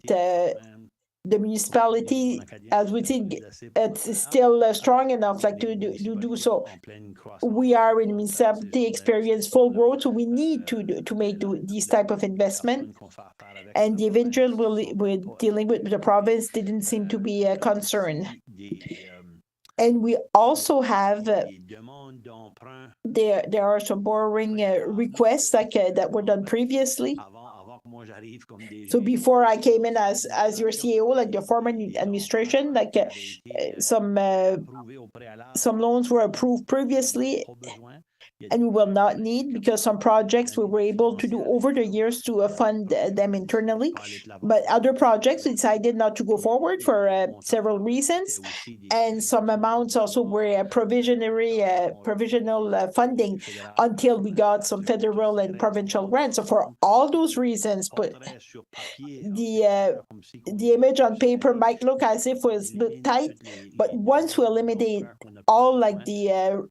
the municipality, as we think, it's still strong enough like to do so. We are in municipality experience full growth, so we need to make these type of investment. And the eventual with dealing with the province didn't seem to be a concern. And we also have there are some borrowing requests like that were done previously. So before I came in as your CEO, like the former administration, like some loans were approved previously, and we will not need because some projects we were able to do over the years to fund them internally. But other projects we decided not to go forward for several reasons. And some amounts also were provisional funding until we got some federal and provincial grants. So for all those reasons, but the image on paper might look as if it was a bit tight, but once we eliminate all like the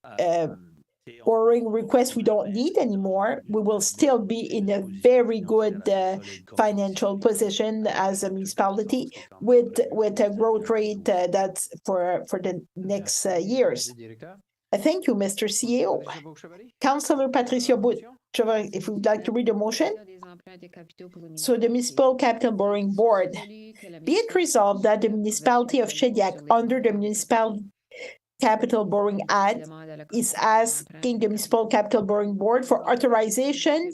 borrowing requests we don't need anymore, we will still be in a very good financial position as a municipality with a growth rate that's for the next years. Thank you, Mr. CEO. Councillor Patricia Boutcheva, if you would like to read the motion. So the Municipal Capital Borrowing Board, be it resolved that the municipality of Shediac under the Municipal Capital Borrowing Act is asking the Municipal Capital Borrowing Board for authorization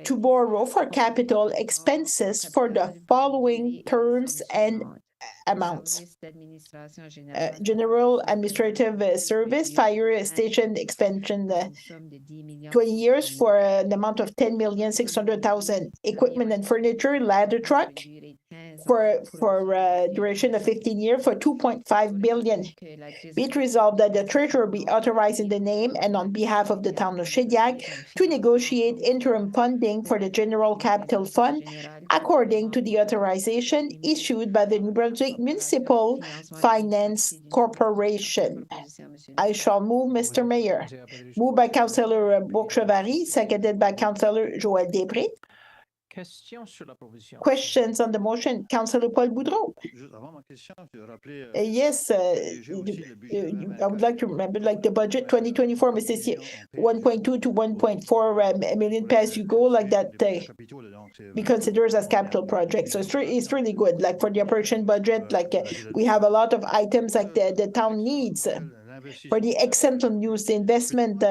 to borrow for capital expenses for the following terms and amounts. General Administrative Service, Fire Station Expansion, 20 years for an amount of 10,600,000. Equipment and Furniture, Ladder Truck, for duration of 15 years for 2.5 billion. Be it resolved that the treasurer be authorized in the name and on behalf of the town of Shediac to negotiate interim funding for the General Capital Fund according to the authorization issued by the New Brunswick Municipal Finance Corporation. I shall move, Mr. Mayor. Moved by Councillor Bourg-Chevary, seconded by Councillor Joël Després. Questions on the motion, Councillor Paul Boudreau. Yes, I would like to remember, like the budget 2024, Mr. C, 1.2 to 1.4 million past you go, like that be considered as capital projects. So it's really good. Like for the operation budget, like we have a lot of items like the town needs. for the excellent news, the investment.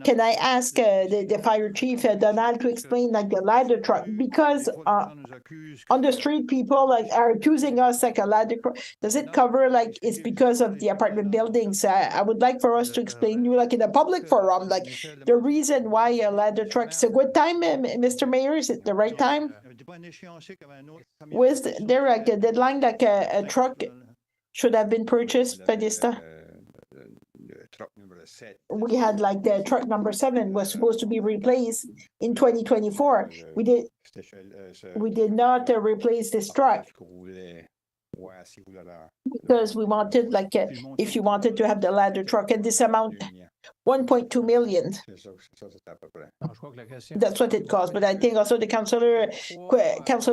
Can I ask the fire chief, Donald, to explain like the ladder truck? Because on the street, people like are accusing us like a ladder truck. Does it cover like it's because of the apartment buildings? I would like for us to explain you like in a public forum, like the reason why a ladder truck is a good time, Mr. Mayor. Is it the right time? Was there like a deadline like a truck should have been purchased by this time? We had like the truck number 7 was supposed to be replaced in 2024. We did not replace this truck because we wanted like if you wanted to have the ladder truck, and this amount 1.2 million. That's what it costs. But I think also the Councillor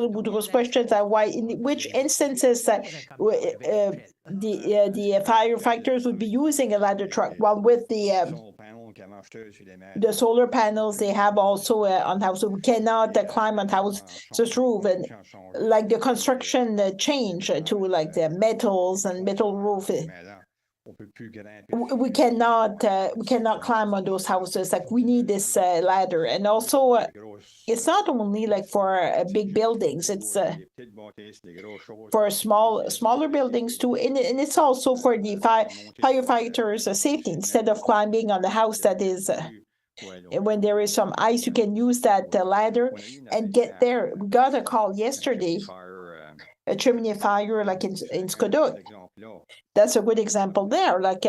Boudreau's questions are why, in which instances the firefighters would be using a ladder truck, while with the solar panels they have also on house, so we cannot climb on house's roof, and like the construction change to like the metals and metal roof. We cannot climb on those houses. Like we need this ladder, and also it's not only like for big buildings. It's for smaller buildings too, and it's also for the firefighters' safety. Instead of climbing on the house that is when there is some ice, you can use that ladder and get there. We got a call yesterday, a chimney fire like in Skoduk. That's a good example there. Like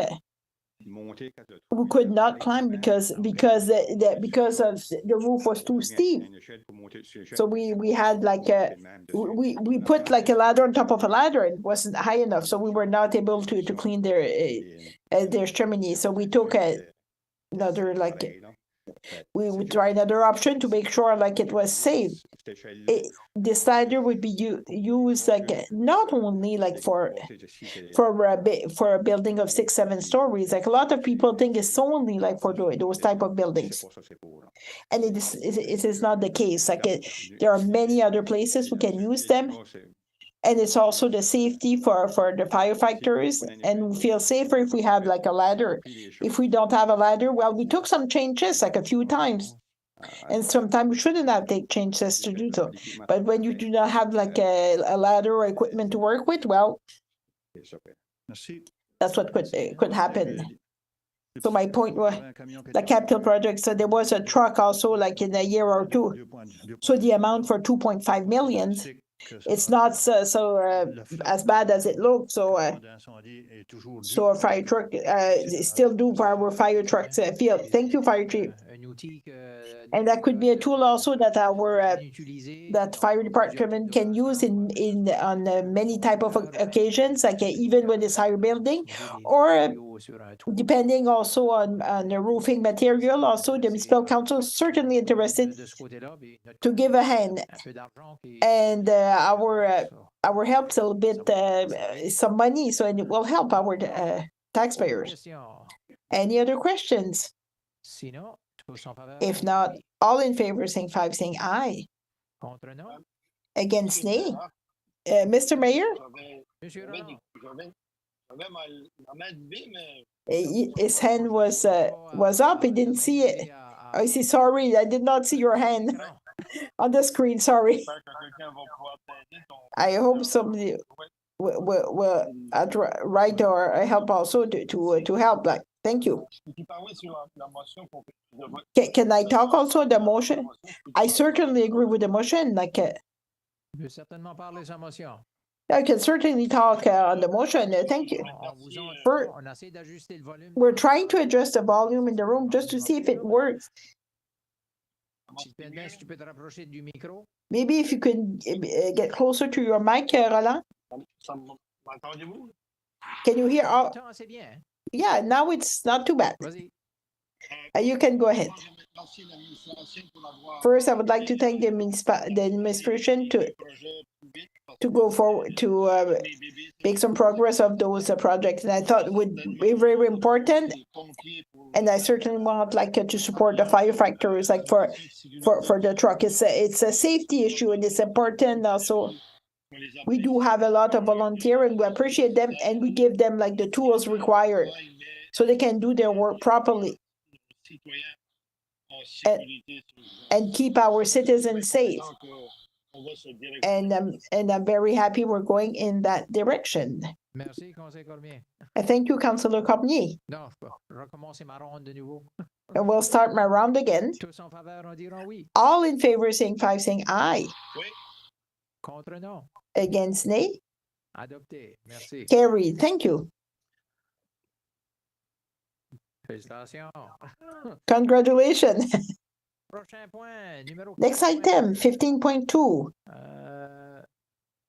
we could not climb because of the roof was too steep. So we had like we put like a ladder on top of a ladder. It wasn't high enough, so we were not able to clean their chimney. So we took another like. We would try another option to make sure like it was safe. This ladder would be used like not only like for a building of 6-7 stories. Like a lot of people think it's only like for those type of buildings, and it is not the case. Like there are many other places we can use them. And it's also the safety for the firefighters, and we feel safer if we have like a ladder. If we don't have a ladder, well, we took some changes like a few times, and sometimes we shouldn't have take changes to do so. But when you do not have like a ladder or equipment to work with, well, that's what could happen. So my point was the capital project. So there was a truck also like in a year or two. So the amount for 2.5 million. It's not so as bad as it looks. So a fire truck still do for our fire trucks field. Thank you, Fire Chief. And that could be a tool also that that fire department can use on many type of occasions, like even when it's higher building, or depending also on the roofing material. Also, the municipal council is certainly interested to give a hand, and our help's a little bit some money, so it will help our taxpayers. Any other questions? If not, all in favor saying aye. Against nay. Mr. Mayor? His hand was up. He didn't see it. I see. Sorry, I did not see your hand on the screen. Sorry. I hope somebody will write or help also to help. Like, thank you. Can I talk also the motion? I certainly agree with the motion. Like, I can certainly talk on the motion. Thank you. We're trying to adjust the volume in the room just to see if it works. Maybe if you could get closer to your mic, Roland. Can you hear? Yeah, now it's not too bad. You can go ahead. First, I would like to thank the administration to go forward to make some progress of those projects, and I thought would be very important. And I certainly want to support the firefighters, like for the truck. It's a safety issue, and it's important also. We do have a lot of volunteers, and we appreciate them, and we give them like the tools required. so they can do their work properly and keep our citizens safe. And I'm very happy we're going in that direction. Merci, Conseil Cormier. Thank you, Councillor Cormier. Non, je vais recommencer ma ronde de nouveau. And we'll start my round again. Tous en faveur, on dira oui. All in favor, saying aye. Contre, non. Against, nay. Adopté. Merci. Carried. Thank you. Félicitations. Congratulations. Prochain point, numéro Next 4. item, 15.2.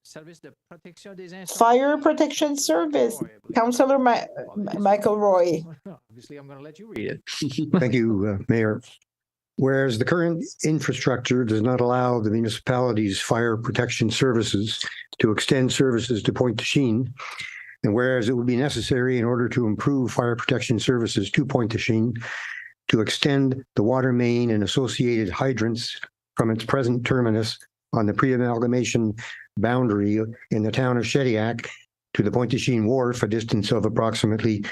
Service de protection des incendies. Fire Protection Service. Councillor Michael Roy. Obviously, I'm going to let you read it. Thank you, Mayor. Whereas the current infrastructure does not allow the municipality's fire protection services to extend services to Pointe-du-Chien, and whereas it would be necessary in order to improve fire protection services to Pointe-du-Chien to extend the water main and associated hydrants from its present terminus on the pre-amalgamation boundary in the town of Shediac to the Pointe-du-Chien Wharf, a distance of approximately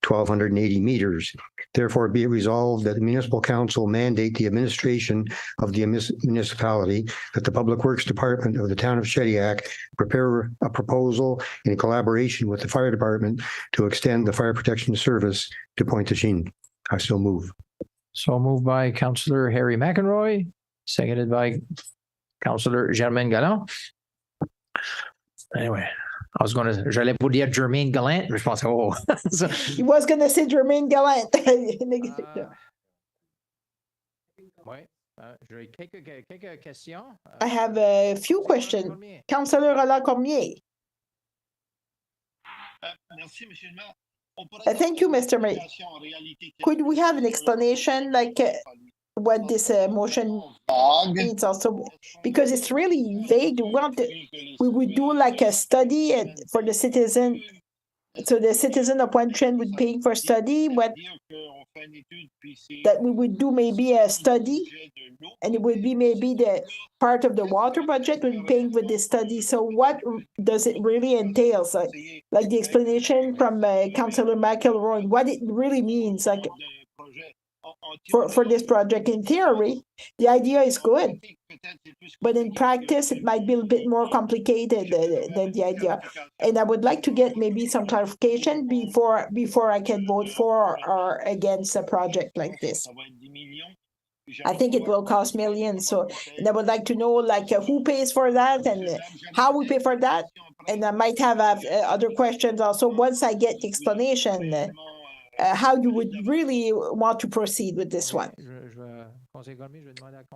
1,280 meters. Therefore, be it resolved that the municipal council mandate the administration of the municipality that the Public Works Department of the town of Shediac prepare a proposal in collaboration with the fire department to extend the fire protection service to Pointe-du-Chien. I still move. So moved by Councillor Harry McEnroy, seconded by Councillor Germaine Galland. Anyway, j'allais vous dire Germaine Gallant, mais je pensais, oh. He was going to say Germaine Gallant. Oui, j'ai quelques questions. I have a few questions. Councillor Roland Cormier. Thank you, Mr. Mayor. Could we have an explanation, like what this motion means also? Because it's really vague. We would do like a study for the citizen. So the citizen of Pointe-du-Chien would pay for study, but that we would do maybe a study, and it would be maybe the part of the water budget would be paying for this study. So what does it really entail? So, like the explanation from Councillor McElroy, what it really means, like for this project. In theory, the idea is good, but in practice, it might be a bit more complicated than the idea. And I would like to get maybe some clarification before I can vote for or against a project like this. I think it will cost millions. So and I would like to know like who pays for that and how we pay for that. And I might have other questions also once I get the explanation. How you would really want to proceed with this one.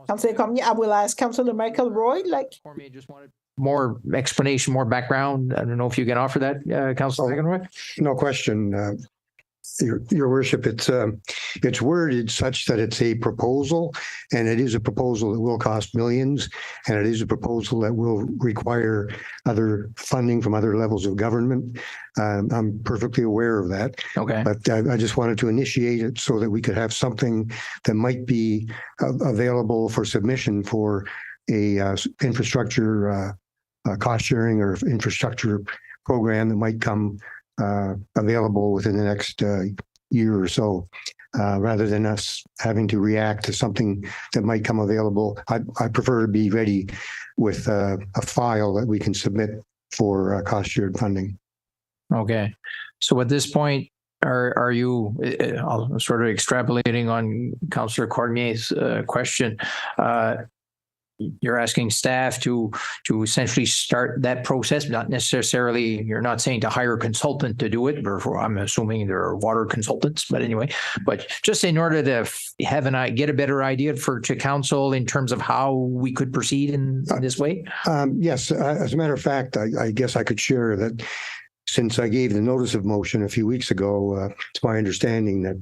Councillor Cormier, I will ask Councillor Michael Roy, like. Just wanted more explanation, more background. I don't know if you can offer that, Councillor Roy. No question. Your worship, it's worded such that it's a proposal, and it is a proposal that will cost millions, and it is a proposal that will require other funding from other levels of government. I'm perfectly aware of that. Okay. But I just wanted to initiate it so that we could have something that might be available for submission for a infrastructure cost sharing or infrastructure program that might come available within the next year or so, rather than us having to react to something that might come available. I prefer to be ready with a file that we can submit for cost shared funding. Okay. So at this point, are you sort of extrapolating on Councillor Cormier's question? You're asking staff to essentially start that process, not necessarily, you're not saying to hire a consultant to do it, or I'm assuming there are water consultants, but anyway, but just in order to get a better idea to council in terms of how we could proceed in this way? Yes, as a matter of fact, I guess I could share that since I gave the notice of motion a few weeks ago, it's my understanding that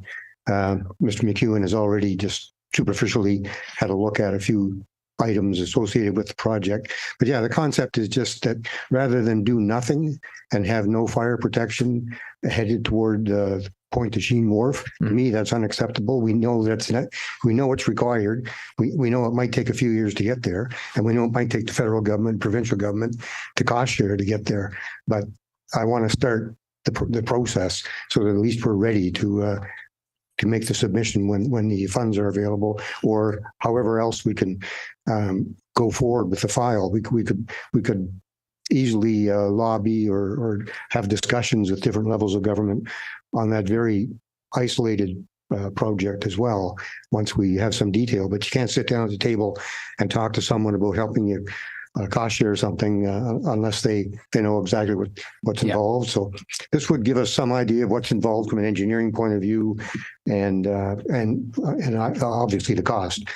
Mr. McEwen has already just superficially had a look at a few items associated with the project. But yeah, the concept is just that rather than do nothing and have no fire protection headed toward the Pointe-du-Chien Wharf, to me, that's unacceptable. We know we know it's required. We know it might take a few years to get there, and we know it might take the federal government, provincial government to cost share to get there. But I want to start the process, so that at least we're ready to make the submission when the funds are available, or however else we can go forward with the file. We could easily lobby or have discussions with different levels of government on that very isolated project as well, once we have some detail. But you can't sit down at the table and talk to someone about helping you cost share something unless they know exactly what's involved. So this would give us some idea of what's involved from an engineering point of view, and obviously the cost.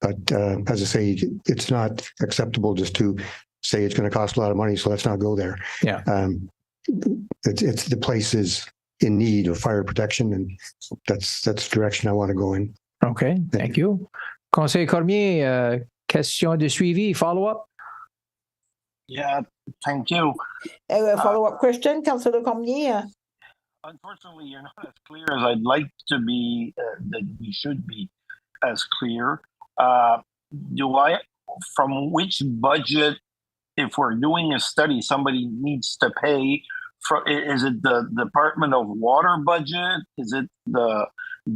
But as I say, it's not acceptable just to say it's going to cost a lot of money, so let's not go there. Yeah. It's the place is in need of fire protection, and that's the direction I want to go in. Okay, thank you. Conseiller Cormier, question de suivi, follow-up? Yeah, thank you. Follow-up question, Councillor Cormier. Unfortunately, you're not as clear as I'd like to be, that we should be as clear. From which budget, if we're doing a study, somebody needs to pay? Is it the Department of Water budget? Is it the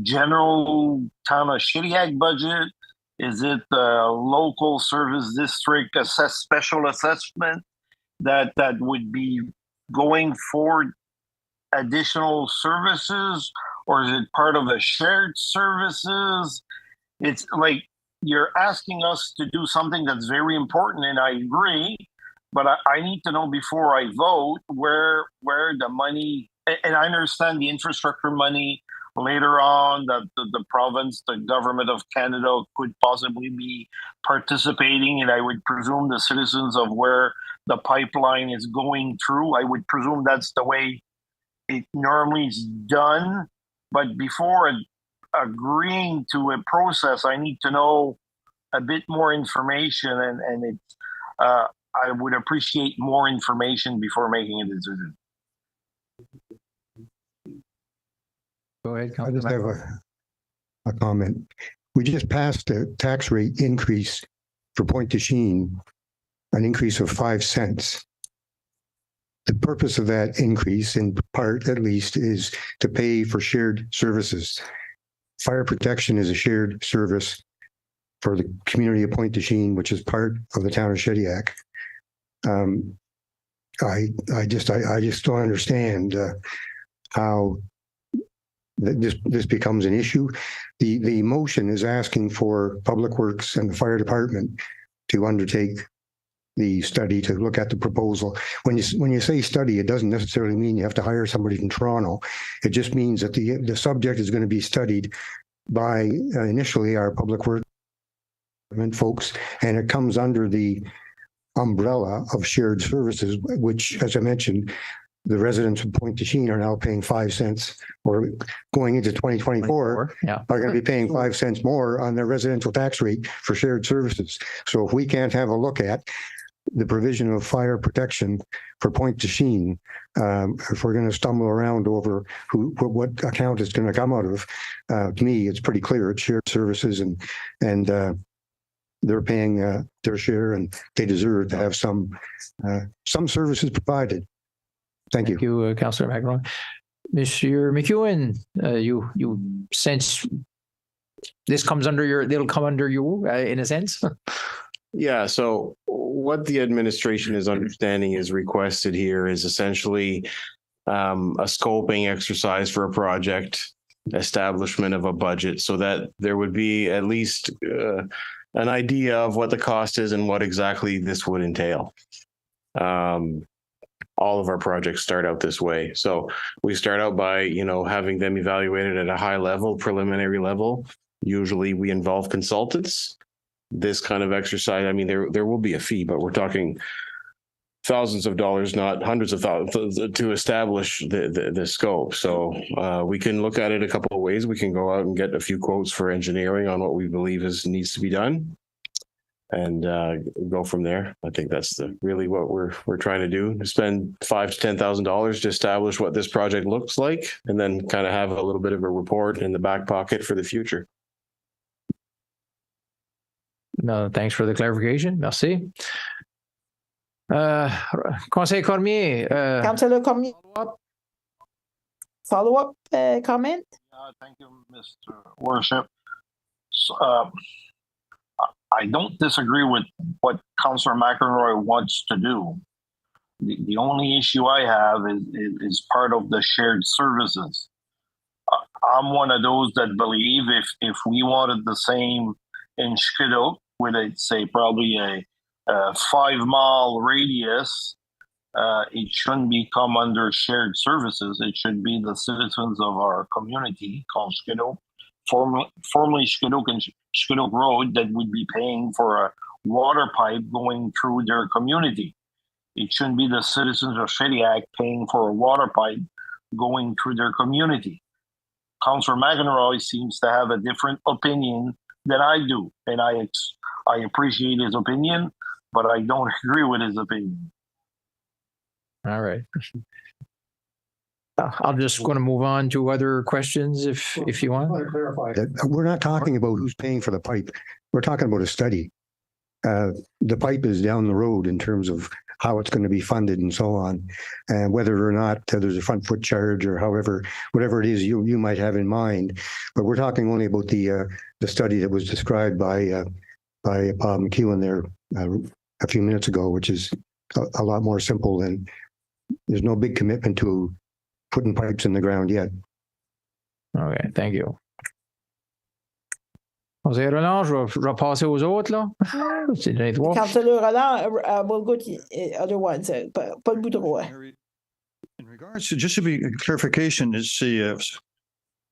general town of Shediac budget? Is it the local service district special assessment that would be going for additional services? Or is it part of the shared services? It's like you're asking us to do something that's very important, and I agree. But I need to know before I vote where the money, and I understand the infrastructure money later on that the province, the government of Canada could possibly be participating, and I would presume the citizens of where the pipeline is going through, I would presume that's the way it normally is done. But before agreeing to a process, I need to know a bit more information, and it's I would appreciate more information before making a decision. Go ahead, I just Councillor. have a comment. We just passed a tax rate increase for Pointe-du-Chien, an increase of 5 cents. The purpose of that increase, in part at least, is to pay for shared services. Fire protection is a shared service for the community of Pointe-du-Chien, which is part of the town of Shediac. I just don't understand how this becomes an issue. The motion is asking for Public Works and the fire department to undertake the study, to look at the proposal. When you say study, it doesn't necessarily mean you have to hire somebody from Toronto. It just means that the subject is going to be studied by initially our Public Works folks, and it comes under the umbrella of shared services, which, as I mentioned, the residents of Pointe-du-Chien are now paying 5 cents, or going into 2024, are going to be paying 5 cents more on their residential tax rate for shared services. So if we can't have a look at the provision of fire protection for Pointe-du-Chien, if we're going to stumble around over what account it's going to come out of, to me, it's pretty clear it's shared services, and they're paying their share, and they deserve to have some services provided. Thank you. Thank you, Councillor McElroy. Monsieur McEwen, you sense this comes under it'll come under you in a sense? Yeah, so what the administration is understanding is requested here is essentially a scoping exercise for a project, establishment of a budget, so that there would be at least an idea of what the cost is and what exactly this would entail. All of our projects start out this way. So we start out by, having them evaluated at a high level, preliminary level. Usually we involve consultants. This kind of exercise, there will be a fee, but we're talking thousands of dollars, not hundreds of thousands, to establish the scope. So we can look at it a couple of ways. We can go out and get a few quotes for engineering on what we believe needs to be done, and go from there. I think that's really what we're trying to do. Spend $5,000 to $10,000 to establish what this project looks like, and then kind of have a little bit of a report in the back pocket for the future. No, thanks for the clarification. Merci. Conseiller Cormier. Councillor Cormier. Follow-up comment? Thank you, Mr. Worship. So, I don't disagree with what Councillor McElroy wants to do. The only issue I have is part of the shared services. I'm one of those that believe if we wanted the same in Shediac, with say probably a 5-mile radius, it shouldn't become under shared services. It should be the citizens of our community called Shediac, formerly Shediac and Shediac Road, that would be paying for a water pipe going through their community. It shouldn't be the citizens of Shediac paying for a water pipe going through their community. Councillor McElroy seems to have a different opinion than I do, and I appreciate his opinion, but I don't agree with his opinion. All right. I'm just going to move on to other questions if you I want. want to clarify that we're not talking about who's paying for the pipe. We're talking about a study. The pipe is down the road in terms of how it's going to be funded and so on, and whether or not there's a front foot charge or whatever it is you might have in mind. But we're talking only about the study that was described by Bob McEwen there a few minutes ago, which is a lot more simple, and there's no big commitment to putting pipes in the ground yet. Okay, thank you. Conseiller Roland, je vais passer aux autres, là. C'est les trois. Councillor Roland, we'll go to the other ones. Paul Boudreau. In regards to, just to be clarification, is the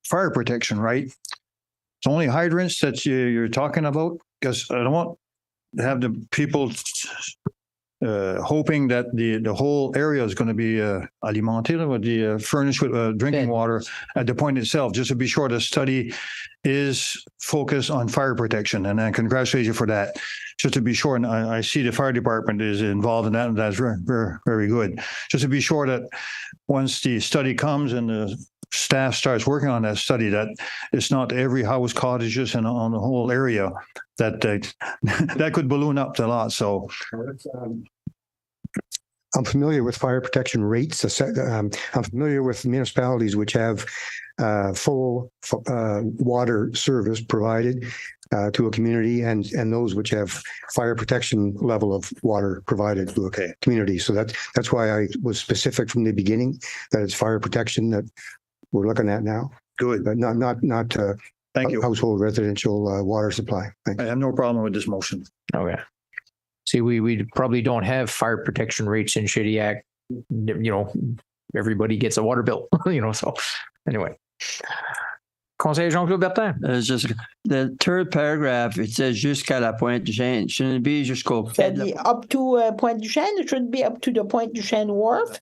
fire protection, right? It's only hydrants that you're talking about? Because I don't want to have the people hoping that the whole area is going to be alimenté with the furnished with drinking water at the point itself. Just to be sure, the study is focused on fire protection, and I congratulate you for that. Just to be sure, and I see the fire department is involved in that, and that's very, very, very good. Just to be sure that once the study comes and the staff starts working on that study, that it's not every house, cottages, and on the whole area that could balloon up a lot. So I'm familiar with fire protection rates. I'm familiar with municipalities which have full water service provided to a community, and those which have fire protection level of water provided to a community. So that's why I was specific from the beginning that it's fire protection that we're looking at now. good. But not Thank you. household residential water supply. Thanks. I have no problem with this motion. Okay. See, we probably don't have fire protection rates in Shediac. You know, everybody gets a water bill, you know, so anyway. Conseiller Jean-Claude Bertin. Just the third paragraph, it says jusqu'à la Pointe du Chêne. Shouldn't it be jusqu'au Said the up to Pointe du Chêne. It should be up to the Pointe du Chêne wharf.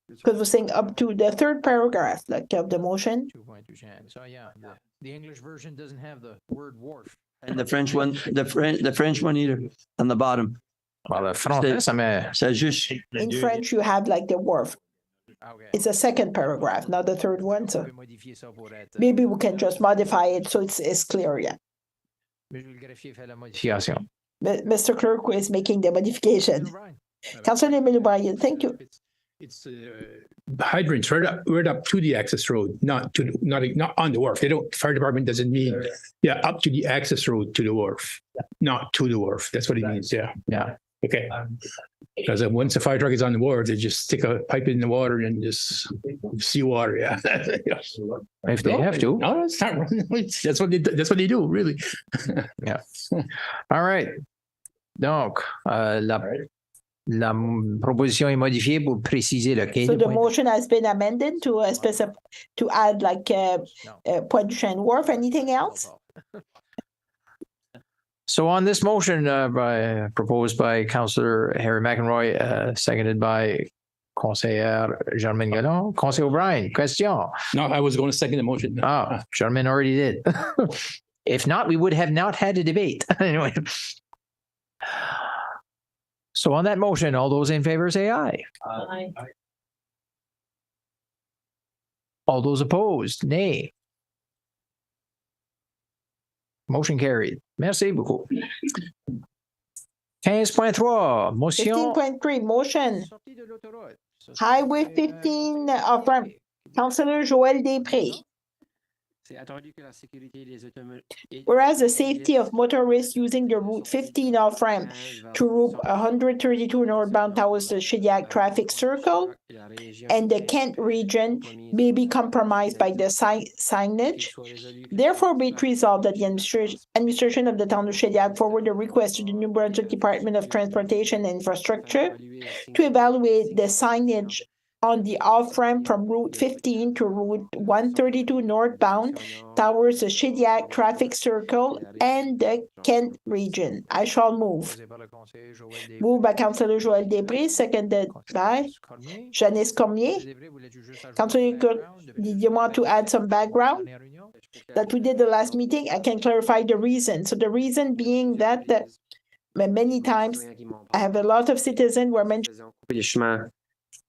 Because we're saying up to the third paragraph, like of the motion. So yeah, the English version doesn't have the word wharf. And the French one, the French one either, on the bottom. Well, le français, ça met. Says just. In French, you have like the wharf. Okay. It's a second paragraph, not the third one. So maybe we can just modify it so it's clear. Yeah. Mr. Clerk who is making the modification. Councillor O'Brien, thank you. It's hydrants right up to the access road, not on the wharf. They don't. Fire department doesn't mean up to the access road to the wharf, not to the wharf. That's what it means. Yeah. Okay. Because once the fire truck is on the wharf, they just stick a pipe in the water and just see water. Yeah. If they have to. No, it's not. That's what they do, really. Yeah. All right. Donc, la proposition est modifiée pour préciser le quai. So the motion has been amended to to add like Pointe du Chêne wharf. Anything else? So on this motion proposed by Councillor Harry McElroy, seconded by Conseiller Germaine Gallon. Conseiller O'Brien, question? No, I was going to second the motion. Oh, Germaine already did. If not, we would have not had a debate. Anyway. So on that motion, all those in favor say aye. Aye. All those opposed, nay. Motion carried. Merci beaucoup. 15.3, motion. 15.3, motion. Highway 15 off-ramp. Councillor Joël Després. Whereas the safety of motorists using the Route 15 off-ramp to Route 132 northbound towards the Shediac traffic circle and the Kent region may be compromised by the signage. Therefore, be it resolved that the administration of the town of Shediac forward a request to the New Brunswick Department of Transportation and Infrastructure to evaluate the signage on the off-ramp from Route 15 to Route 132 northbound towards the Shediac traffic circle and the Kent region. I shall move. Moved by Councillor Joël Després, seconded by Janice Cormier. Councillor Cook, did you want to add some background? That we did the last meeting, I can clarify the reason. So the reason being that many times I have a lot of citizens who are mentioning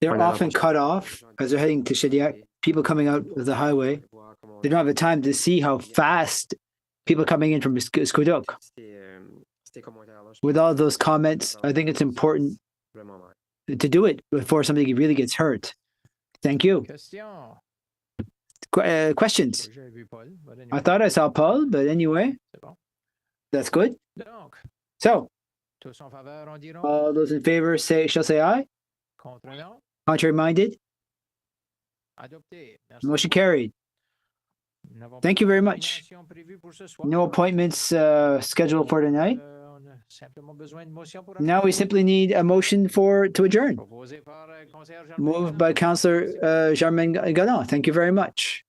they're often cut off as they're heading to Shediac. People coming out of the highway, they don't have the time to see how fast people coming in from Squiduk. With all those comments, I think it's important to do it before somebody really gets hurt. Thank you. Questions? I thought I saw Paul, but anyway, that's good. So, all those in favor shall say aye. Contrary minded? Motion carried. Thank you very much. No appointments scheduled for tonight. Now we simply need a motion to adjourn. Moved by Councillor Germain Godin. Thank you very much.